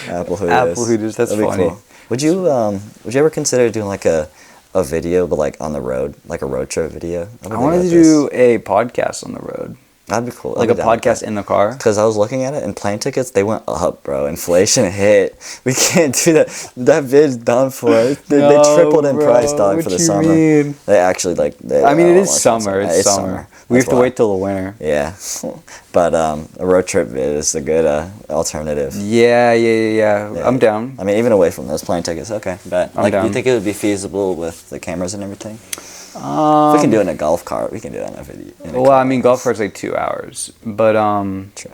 Apple who dis. Apple who dis. That's That'd be funny. cool. Would you ever consider doing like a video, but like on the road, like a road trip video? I wanted to do a podcast on the road. That'd be cool. Like a podcast in the car. Because I was looking at it, and plane tickets, they went up, bro. Inflation hit. We can't do that. That vid's done for. They tripled in price, dog, for the summer. Mean? They actually like. I mean, it is summer. It's summer. We have to wait till the winter. Yeah, but a road trip vid is a good alternative. Yeah. I'm down. I mean, even away from those plane tickets, okay. But like, down. you think it would be feasible with the cameras and everything? If we can do it in a golf cart, we can do it in a video. Well, I mean, golf cart's like 2 hours, but True.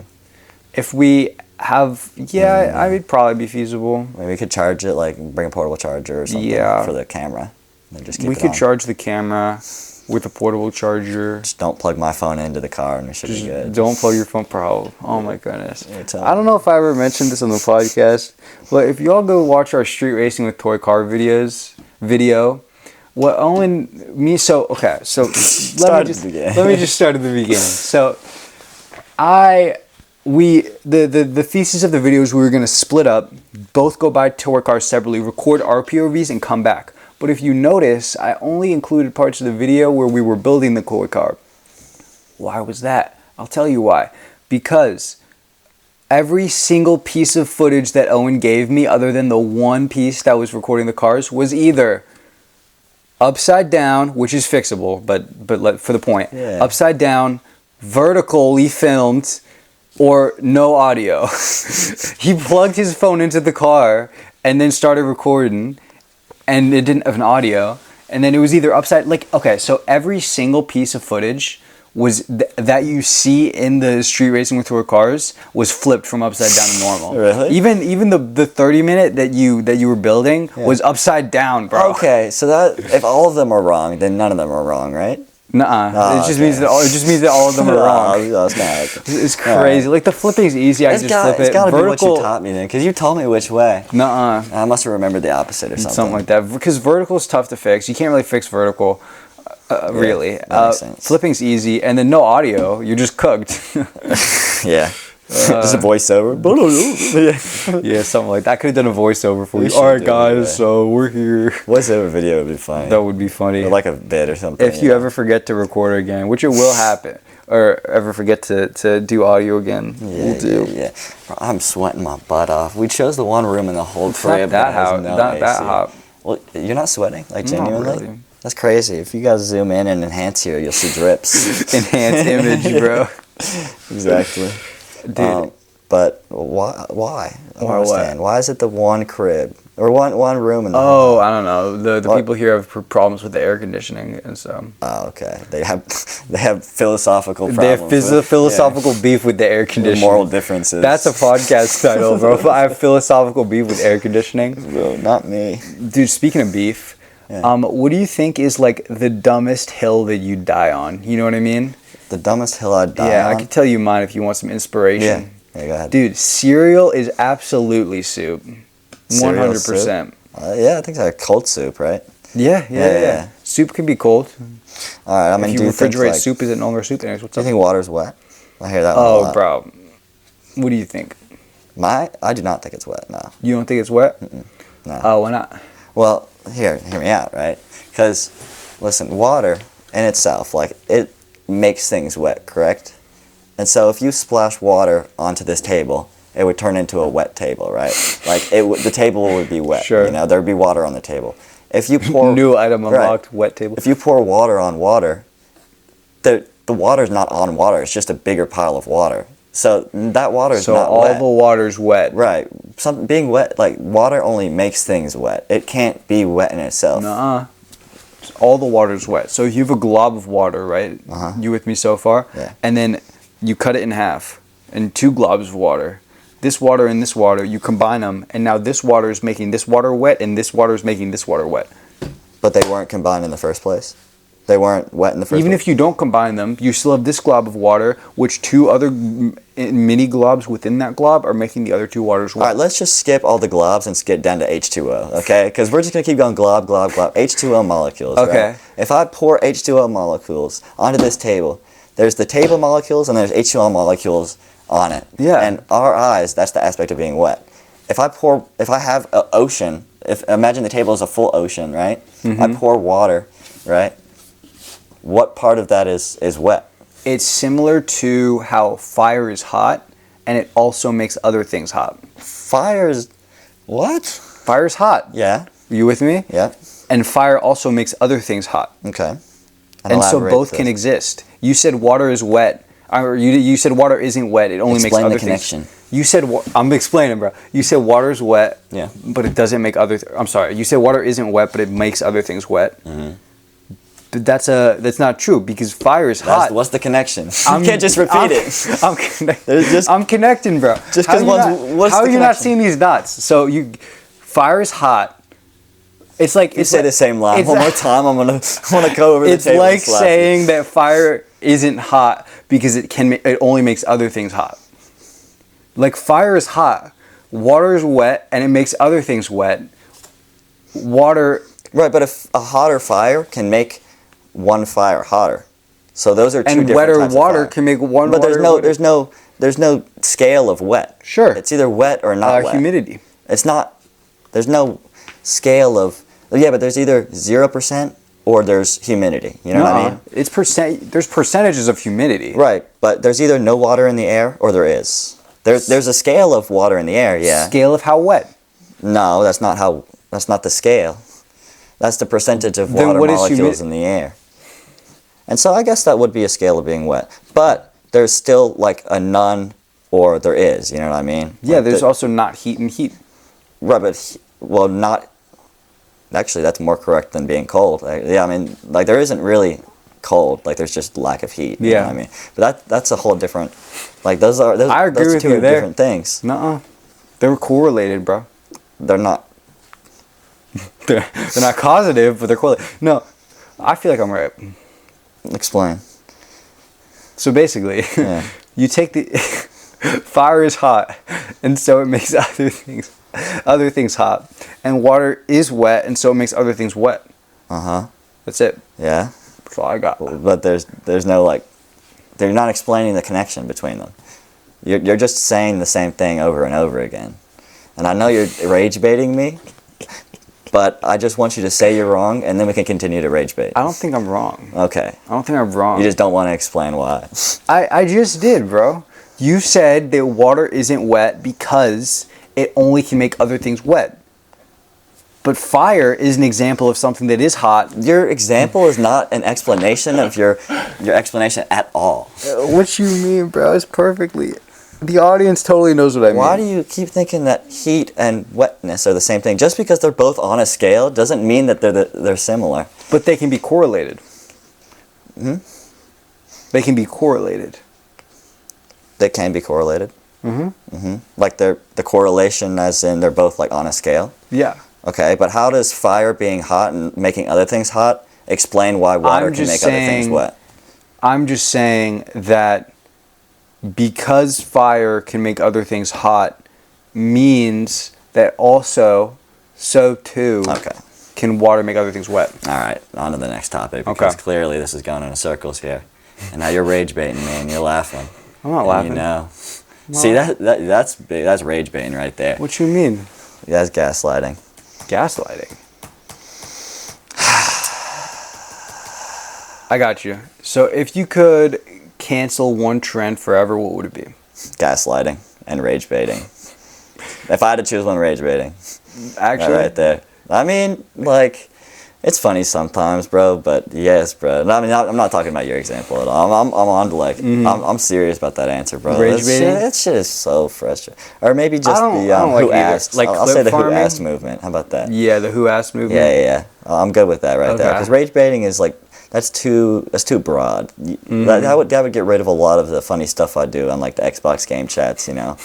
if we have, I would probably be feasible. Maybe we could charge it, like bring a portable charger or something for the camera. And just keep We it could on. charge the camera with a portable charger. Just don't plug my phone into the car, and we should be good. Don't plug your phone, bro. Oh my goodness. tell I don't know if I ever mentioned this on the podcast, but if y'all go watch our Street Racing with Toy Car video, what Owen me so let me just start at the beginning. So the thesis of the video is we were gonna split up, both go buy toy cars separately, record our POVs and come back. But if you notice, I only included parts of the video where we were building the toy car. Why was that? I'll tell you why. Because every single piece of footage that Owen gave me, other than the one piece that was recording the cars, was either upside down, which is fixable, but for the point, upside down, vertically filmed, or no audio. He plugged his phone into the car and then started recording, and it didn't have an audio, and then it was either upside, so every single piece of footage was that you see in the Street Racing with Toy Cars was flipped from upside down to normal. Really? Even the 30-minute that you were building was upside down, bro. Okay, so that if all of them are wrong, then none of them are wrong, right? Nuh-uh. Oh, it just means that all of them are wrong. It's crazy. Like the flipping's easy. I just flip it. It's gotta be what you taught me then, because you told me which way. Nuh-uh. I must have remembered the opposite or something. Something like that. Because vertical is tough to fix. You can't really fix vertical. Really. That makes sense. Flipping's easy, and then no audio. You're just cooked. Yeah. Just a voiceover. Yeah, something like that. I could have done a voiceover for you. should All right, do it, guys, so we're here. Voiceover video would be funny. That would be funny. Or like a bit or something. If you ever forget to record again, which it will happen, or ever forget to do audio again, we'll do. Yeah. Bro, I'm sweating my butt off. We chose the one room in the whole It's not crib that has hot. no Not AC. that hot. Well, you're not sweating? Like, Not genuinely? really. That's crazy. If you guys zoom in and enhance here, you'll see drips. Enhanced image, bro. Exactly. Dude. But why? I don't Why what? understand. Why is it the one crib? Or one room in the Oh, I don't know. The people here have problems with the air conditioning, and so Oh, okay. They have philosophical problems. they have with- philosophical beef with the air yeah, conditioning. moral differences. That's a podcast title, bro. I have philosophical beef with air conditioning. Bro, not me. Dude, speaking of beef, what do you think is like the dumbest hill that you die on? You know what I mean? The dumbest hill I'd die Yeah, on. I can tell you mine if you want some inspiration. Yeah, go ahead. Dude, cereal is absolutely soup. Cereal 100%. Yeah, I think it's cold soup, right? Yeah. Soup can be cold. All right, I mean, If do you you think, refrigerate like, soup, is it no longer soup? Anyways, what's do you up? think water's wet? I hear that one a Oh, lot. bro. What do you think? I do not think it's wet, no. You don't think it's wet? No. Oh, why not? Well, hear me out, right? Because, listen, water in itself, like, it makes things wet, correct? And so if you splash water onto this table, it would turn into a wet table, right? Like, the table would be wet. Sure. You know, there'd be water on the table. If you pour... New item Right. unlocked, wet table. If you pour water on water, the water's not on water. It's just a bigger pile of water. So that water is So not all wet. the water's wet. Right. Being wet, like, water only makes things wet. It can't be wet in itself. Nuh-uh. All the water's wet. So you have a glob of water, right? Uh-huh. You with me so far? Yeah. And then you cut it in half, and 2 globs of water. This water and this water, you combine them, and now this water is making this water wet, and this water is making this water wet. But they weren't combined in the first place. They weren't wet in the first Even place. if you don't combine them, you still have this glob of water, which 2 other mini globs within that glob are making the other 2 waters wet. All right, let's just skip all the globs and skip down to H2O, okay? Because we're just going to keep going glob, glob, glob. H2O molecules, Okay. right? If I pour H2O molecules onto this table, there's the table molecules and there's H2O molecules on it. Yeah. And our eyes, that's the aspect of being wet. If I have an ocean if imagine the table is a full ocean, right? I pour water, right? What part of that is wet? It's similar to how fire is hot, and it also makes other things hot. Fire's what? Fire's hot. Yeah. You with me? Yeah. And fire also makes other things hot. Okay. And so elaborate both this. can exist. You said water is wet. Or you said water isn't wet. It only Explain makes the other connection. things. You said I'm explaining, bro. You said water is wet. Yeah. But it doesn't make other. I'm sorry. You said water isn't wet, but it makes other things wet. But that's not true because fire is hot. What's the connection? You can't just repeat it. I'm connecting, bro. Just How 'cause you one's- not- what's how the are you not connection? seeing these dots? So fire is hot. It's like You say the same line it's one like- more time. I'm gonna go over the It's table. like and slap you. saying that fire isn't hot because it only makes other things hot. Like fire is hot, water is wet, and it makes other things wet. Water, Right, but if a hotter fire can make one fire hotter, so those are two and different wetter types water of fire. can make one. But water there's no scale of wet. Sure. It's either wet or not wet. humidity. It's not. There's no scale of. Yeah, but there's either 0% or there's humidity. You know what I mean? It's percent. There's percentages of humidity. Right, but there's either no water in the air or there is. There's a scale of water in the air. Yeah. Scale of how wet. No, that's not how. That's not the scale. That's the percentage of Then water what is molecules in the air. And so I guess that would be a scale of being wet. But there's still like a none or there is. You know what I mean? Yeah, Like there's the- also not heat and heat. Right, but well, not. Actually, that's more correct than being cold. Yeah, I mean, like there isn't really cold. Like there's just lack of heat. You know Yeah. what I mean, but that's a whole different. Like those I agree those with two you are there. different things. Nuh-uh. They're correlated, bro. They're not. They're not causative, but they're correlated. No, I feel like I'm right. Explain. So basically, Yeah. you take the fire is hot, and so it makes other things hot, and water is wet, and so it makes other things wet. That's it. Yeah. That's all I got. But there's no like. They're not explaining the connection between them. You're just saying the same thing over and over again. And I know you're rage baiting me, but I just want you to say you're wrong, and then we can continue to rage bait. I don't think I'm wrong. Okay. I don't think I'm wrong. You just don't want to explain why. I just did, bro. You said that water isn't wet because it only can make other things wet. But fire is an example of something that is hot. Your example is not an explanation of your explanation at all. What you mean, bro? It's perfectly. The audience totally knows what I mean. Why do you keep thinking that heat and wetness are the same thing? Just because they're both on a scale doesn't mean that they're similar. But they can be correlated. They can be correlated. They can be correlated. Like the correlation as in they're both like on a scale. Yeah. Okay, but how does fire being hot and making other things hot explain why water I'm can just make other things saying- wet? I'm just saying that because fire can make other things hot means that also, so too, Okay. can water make other things wet. All right, on to the next topic because clearly this is going in circles here. And now you're rage baiting me and you're laughing. I'm not And laughing. You know. See, that's big. That's rage baiting right there. What you mean? That's gaslighting. Gaslighting. I got you. So if you could cancel one trend forever, what would it be? Gaslighting and rage baiting. If I had to choose one, rage baiting. Actually, Right there. I mean, like, it's funny sometimes, bro. But yes, bro. I mean, I'm not talking about your example at all. I'm on to like, I'm serious about that answer, bro. Rage baiting? That shit is so frustrating. Or maybe just I don't the like who either. asked. Like I'll say clip the who farming? asked movement. How about that? yeah, the Who Asked movement. Yeah. I'm good with that right there. Okay. Because rage baiting is like that's too broad. That would get rid of a lot of the funny stuff I do on like the Xbox game chats. You know,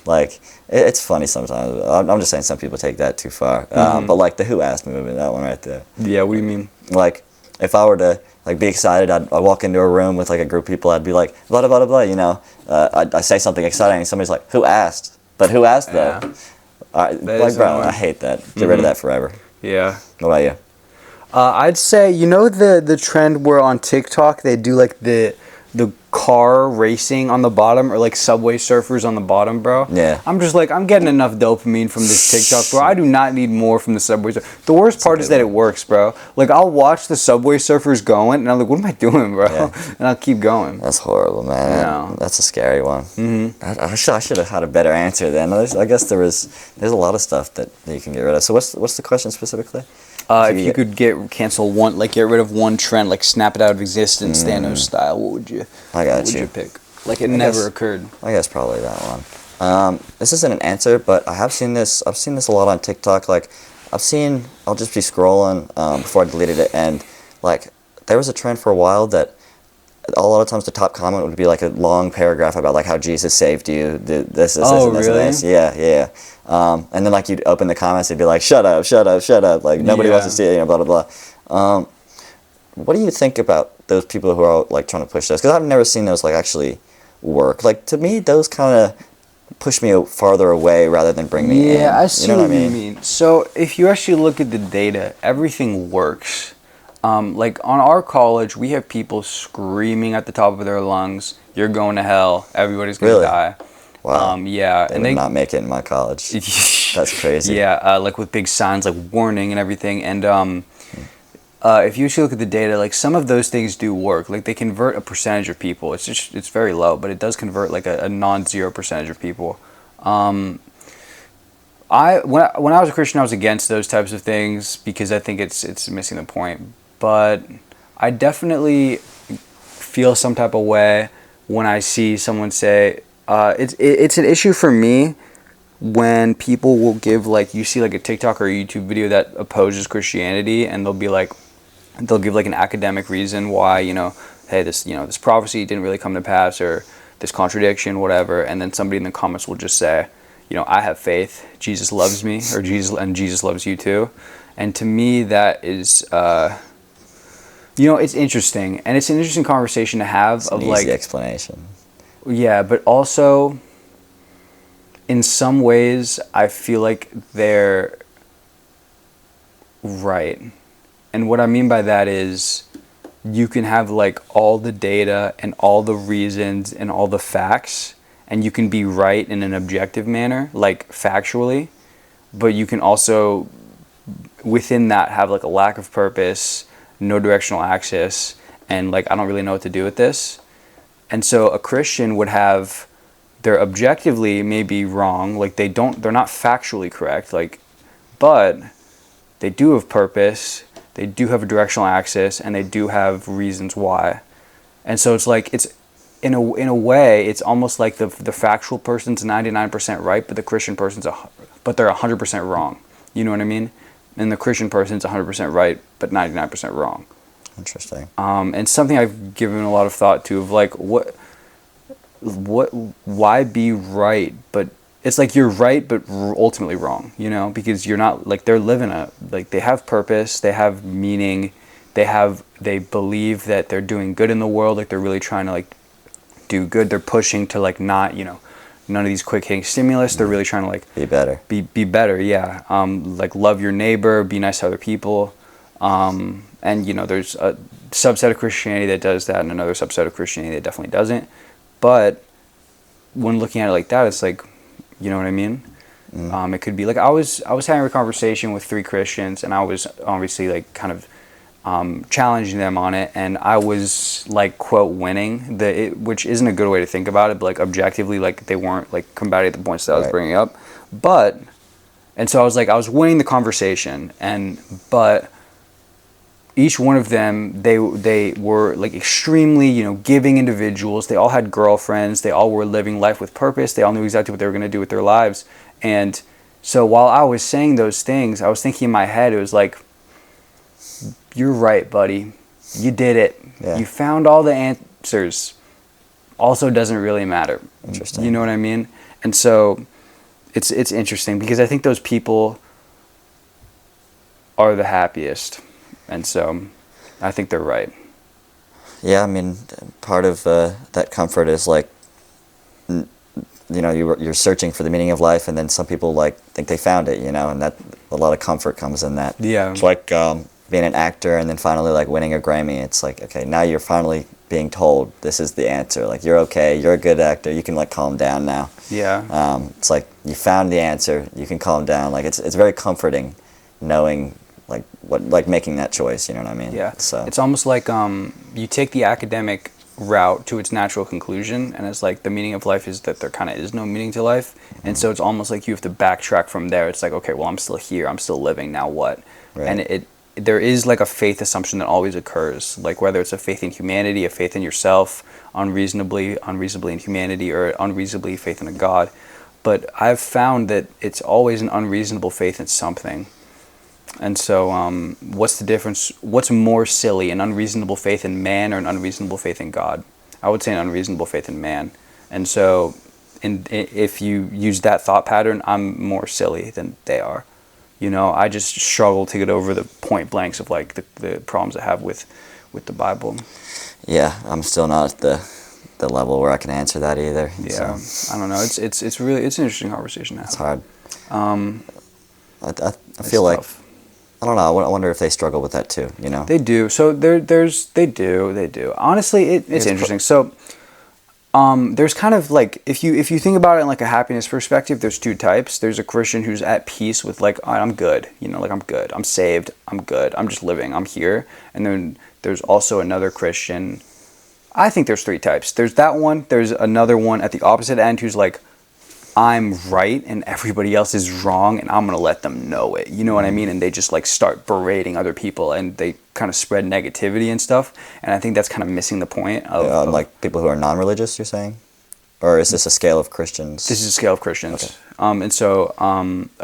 like it's funny sometimes. I'm just saying some people take that too far. But like the who asked movement, that one right there. Yeah, what do you mean? Like if I were to like be excited, I'd walk into a room with like a group of people. I'd be like blah blah blah blah. You know, I say something exciting, and somebody's like, "Who asked?" But who asked though? Yeah. That Like is bro, annoying. I hate that. Get rid of that forever. Yeah. What about you? I'd say, you know the trend where on TikTok they do like the the car racing on the bottom or like Subway Surfers on the bottom, bro. Yeah. I'm just like, I'm getting enough dopamine from this TikTok, bro. I do not need more from the Subway Surfers. The worst part is that it works, bro. Like, I'll watch the Subway Surfers going, and I'm like, what am I doing, bro? Yeah. And I'll keep going. That's horrible, man. Yeah. That's a scary one. Mm-hmm. I should have had a better answer then. I guess there's a lot of stuff that you can get rid of. So what's the question specifically? If you could get rid of one trend, like snap it out of existence, Thanos style, what would you? I got what would you. you pick? Like it never occurred. I guess probably that one. This isn't an answer, but I have seen this. I've seen this a lot on TikTok. Like, I'll just be scrolling before I deleted it, and like there was a trend for a while that a lot of times the top comment would be like a long paragraph about like how Jesus saved you, this, Oh, and this, really? and this. Yeah. And then like you'd open the comments, it'd be like, shut up, like nobody wants to see it, blah blah blah. What do you think about those people who are like trying to push this? Because I've never seen those like actually work. Like, to me, those kind of push me farther away rather than bring me in. Yeah, I see you know what you mean. So if you actually look at the data, everything works. Like on our college, we have people screaming at the top of their lungs, "You're going to hell. Everybody's gonna Really? die." Wow. Yeah, They would not make it in my college. That's crazy. Yeah, like with big signs like warning and everything. And if you actually look at the data, like some of those things do work. Like they convert a percentage of people. It's very low, but it does convert like a non-zero percentage of people. When I was a Christian, I was against those types of things because I think it's missing the point. But I definitely feel some type of way when I see someone say it's an issue for me when people will give, like, you see like a TikTok or a YouTube video that opposes Christianity, and they'll give like an academic reason why, hey, this prophecy didn't really come to pass, or this contradiction, whatever, and then somebody in the comments will just say, I have faith, Jesus loves me, or Jesus loves you too. And to me, that is it's interesting, and it's an interesting conversation to have. It's an easy explanation. Yeah, but also in some ways I feel like they're right. And what I mean by that is you can have like all the data and all the reasons and all the facts, and you can be right in an objective manner, like factually, but you can also within that have like a lack of purpose, no directional axis, and like I don't really know what to do with this. And so a Christian would have, they're objectively maybe wrong, like they're not factually correct, like, but they do have purpose, they do have a directional axis, and they do have reasons why. And so it's like, it's in a way, it's almost like the factual person's 99% right, but the Christian person's but they're 100% wrong. You know what I mean? And the Christian person's 100% right, but 99% wrong. Interesting. And something I've given a lot of thought to, of like, why be right? But it's like you're right, but ultimately wrong, because you're not, like, they're living they have purpose, they have meaning, they believe that they're doing good in the world, like they're really trying to like do good, they're pushing to like not, none of these quick hitting stimulus, they're really trying to like be better. Be better, yeah. Like love your neighbor, be nice to other people. And there's a subset of Christianity that does that, and another subset of Christianity that definitely doesn't. But when looking at it like that, it's like, you know what I mean? It could be like I was having a conversation with 3 Christians, and I was obviously like kind of challenging them on it, and I was like, quote, winning, which isn't a good way to think about it, but like objectively, like they weren't like combating the points that I was bringing up. And so I was winning the conversation, but each one of them, they were like extremely, giving individuals. They all had girlfriends. They all were living life with purpose. They all knew exactly what they were going to do with their lives. And so while I was saying those things, I was thinking in my head, it was like, you're right, buddy. You did it. Yeah. You found all the answers. Also doesn't really matter. Interesting. You know what I mean? And so it's interesting because I think those people are the happiest. And so I think they're right. Yeah, I mean, part of that comfort is like, you're searching for the meaning of life, and then some people like think they found it, and that a lot of comfort comes in that. Yeah. It's like being an actor and then finally like winning a Grammy, it's like, okay, now you're finally being told this is the answer. Like, you're okay, you're a good actor, you can like calm down now. Yeah. It's like you found the answer, you can calm down. Like it's very comforting knowing like what, like making that choice, you know what I mean? Yeah. So It's almost like you take the academic route to its natural conclusion, and it's like the meaning of life is that there kind of is no meaning to life, and so it's almost like you have to backtrack from there. It's like, okay, well, I'm still here, I'm still living, now what? Right. And there is like a faith assumption that always occurs, like whether it's a faith in humanity, a faith in yourself, unreasonably in humanity, or unreasonably faith in a God. But I've found that it's always an unreasonable faith in something. And so, what's the difference? What's more silly, an unreasonable faith in man or an unreasonable faith in God? I would say an unreasonable faith in man. And so, if you use that thought pattern, I'm more silly than they are. You know, I just struggle to get over the point blanks of like the problems I have with the Bible. yeah, I'm still not at the level where I can answer that either. Yeah, So I don't know. It's really an interesting conversation to have. it's hard. I It's feel like tough. I don't know. I wonder if they struggle with that too. You know. They do. So they do. Honestly, it's interesting. So there's kind of like, if you think about it in like a happiness perspective, there's two types. There's a Christian who's at peace with like, "All right, I'm good, you know, like I'm good, I'm saved, I'm good, I'm just living, I'm here." And then there's also another Christian. I think there's three types. There's that one. There's another one at the opposite end who's like, "I'm right and everybody else is wrong, and I'm gonna let them know it." You know what I mean? And they just like start berating other people, and they kind of spread negativity and stuff. And I think that's kind of missing the point of Like people who are non-religious, you're saying, or is this a scale of Christians? this is a scale of Christians. Okay. And so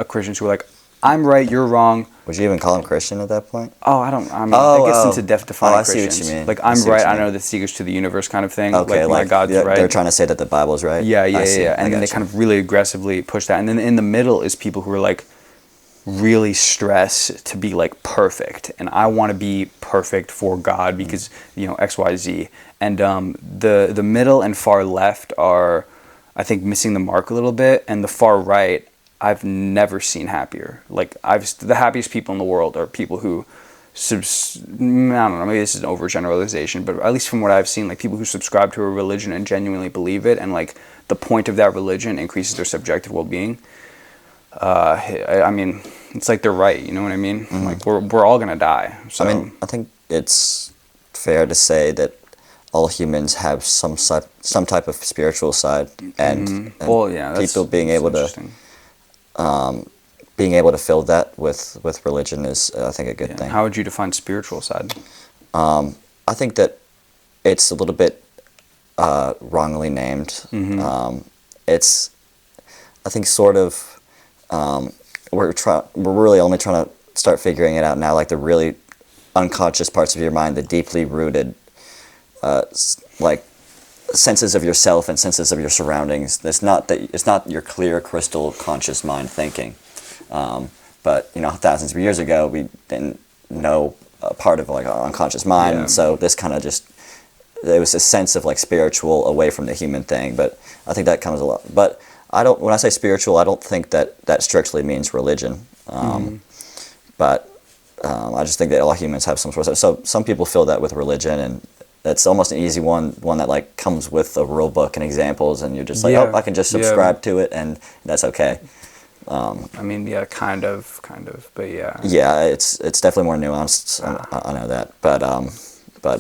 Christians who are like, "I'm right, you're wrong." Would you even call him Christian at that point? Oh, I don't. I mean, Oh, it gets oh. into defining I see what Christians. you mean. Like, I I'm see what right. you I mean. know the secrets to the universe kind of thing. Okay, like my God's right. they're trying to say that the Bible's right. Yeah, I see. yeah. And then they kind of really aggressively push that. And then in the middle is people who are like really stressed to be like perfect. And I want to be perfect for God because, you know, X, Y, Z. And the middle and far left are, I think, missing the mark a little bit. And the far right, I've never seen happier. Like, the happiest people in the world are people who I don't know, maybe this is an overgeneralization, but at least from what I've seen, like people who subscribe to a religion and genuinely believe it, and like the point of that religion increases their subjective well-being. I mean, it's like they're right. You know what I mean? Mm-hmm. Like we're all gonna die. So I mean, I think it's fair to say that all humans have some type of spiritual side, and well, yeah, that's, people being that's able to interesting. being able to fill that with religion is, I think, a good Yeah. thing. How would you define spiritual side? I think that it's a little bit wrongly named. It's, I think, sort of, we're really only trying to start figuring it out now, like the really unconscious parts of your mind, the deeply rooted, like senses of yourself and senses of your surroundings. It's not your clear, crystal, conscious mind thinking. But you know, thousands of years ago, we didn't know a part of like our unconscious mind, Yeah. so this kind of just, there was a sense of like spiritual away from the human thing. But I think that comes a lot. But when I say spiritual, I don't think that strictly means religion. But I just think that all humans have some sort of, so some people fill that with religion, and that's almost an easy one that like comes with a rule book and examples, and you're just like, Yeah. oh, I can just Yeah. subscribe to it, and that's okay. I mean, yeah, kind of, but yeah. Yeah, it's definitely more nuanced. I know that, but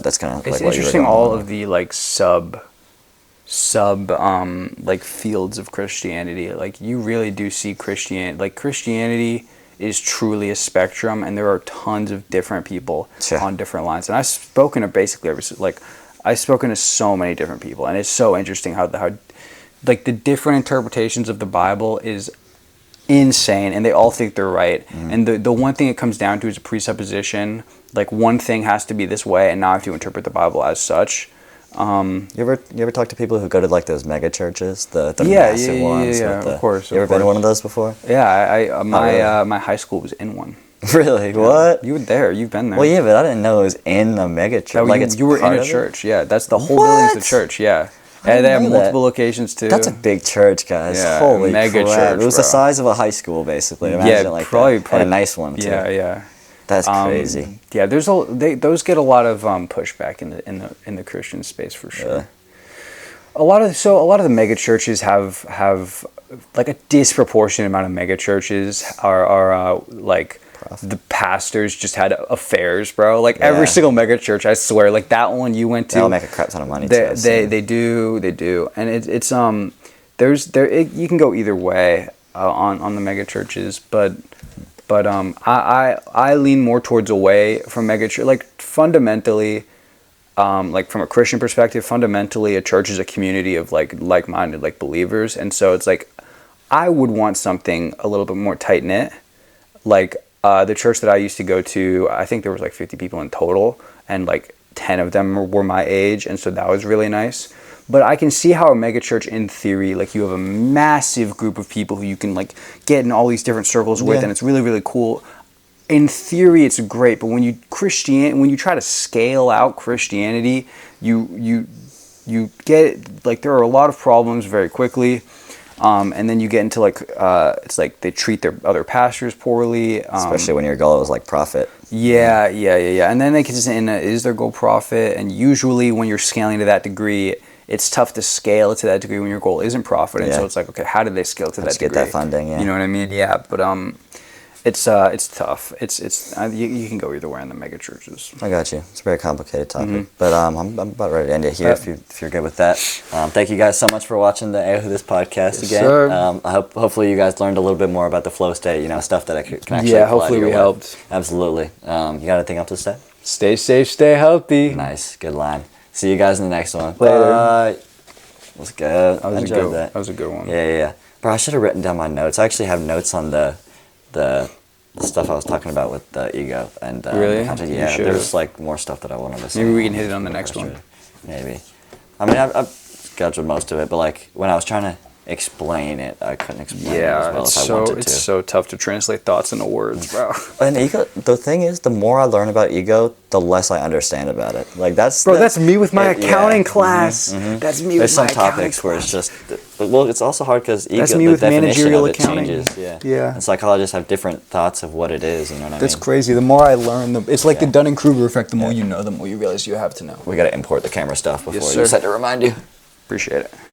that's kind of like It's what you were interesting, going all on. of the like sub like fields of Christianity. Like you really do see Christianity is truly a spectrum, and there are tons of different people Sure. on different lines. And I've spoken to basically I've spoken to so many different people, and it's so interesting how like the different interpretations of the Bible is insane, and they all think they're right. And the one thing it comes down to is a presupposition. Like one thing has to be this way, and now I have to interpret the Bible as such. You ever talk to people who go to like those mega churches, the Yeah, massive yeah, ones? yeah, with the, of course, You ever of been to course. one of those before? Yeah, really? my high school was in one. Really? What? You were there. You've been there. Well, yeah, but I didn't know it was in a mega church. No, like you were in part a of it? church. Yeah, that's the whole building's the What? church. Yeah, I and they have didn't know that. multiple locations too. That's a big church, guys. Yeah, Holy mega crap! church, It was the bro. size of a high school, basically. Imagine yeah, it like probably, that. And a nice one too. Yeah, yeah. That's crazy. Yeah, those get a lot of pushback in the Christian space for sure. Yeah. A lot of the mega churches have like a disproportionate amount of mega churches are like the pastors just had affairs, bro. Like every single mega church, I swear, like that one you went to, They'll make a crap ton of money. They do, and it's you can go either way on the mega churches, but I lean more towards away from mega church. Like fundamentally, like from a Christian perspective, fundamentally a church is a community of like-minded like believers, and so it's like I would want something a little bit more tight knit. Like the church that I used to go to, I think there was like 50 people in total, and like 10 of them were my age, and so that was really nice. But I can see how a mega church, in theory, like you have a massive group of people who you can like get in all these different circles with, and it's really, really cool. In theory, it's great, but when you try to scale out Christianity, you get like there are a lot of problems very quickly, and then you get into like it's like they treat their other pastors poorly, especially when your goal is like profit. Yeah, and then they can just is their goal profit? And usually, when you're scaling to that degree, it's tough to scale to that degree when your goal isn't profit, and so it's like, okay, how did they scale to that degree? Get that funding, You know what I mean? Yeah, but it's tough. You can go either way in the mega churches. I got you. It's a very complicated topic, but I'm about ready to end it here if you're good with that. Thank you guys so much for watching the Ayo This podcast again. Sir. Hopefully you guys learned a little bit more about the flow state. Stuff that I can actually apply hopefully to your we life. helped. Absolutely. You got anything else to say? Stay safe, stay healthy. Nice, good line. See you guys in the next one. Later. Bye. Let's go. That was a good one. Yeah. Bro, I should have written down my notes. I actually have notes on the stuff I was talking about with the ego and really? Yeah, there's like more stuff that I wanted to say. Maybe we can hit it on the next one. Maybe. I mean, I've scheduled most of it, but like when I was trying to explain it, I couldn't explain it as well as I wanted to. It's so tough to translate thoughts into words, bro. And ego, the thing is, the more I learn about ego, the less I understand about it. Like that's me with my accounting class. Mm-hmm. That's me There's with my some topics where it's just, well, it's also hard because ego, that's me the with definition managerial of it accounting. changes. Yeah. And psychologists have different thoughts of what it is. You know what I mean? That's crazy. The more I learn, it's like the Dunning-Kruger effect. The more you know, the more you realize you have to know. We got to import the camera stuff before Yes, you just had to remind you. Appreciate it.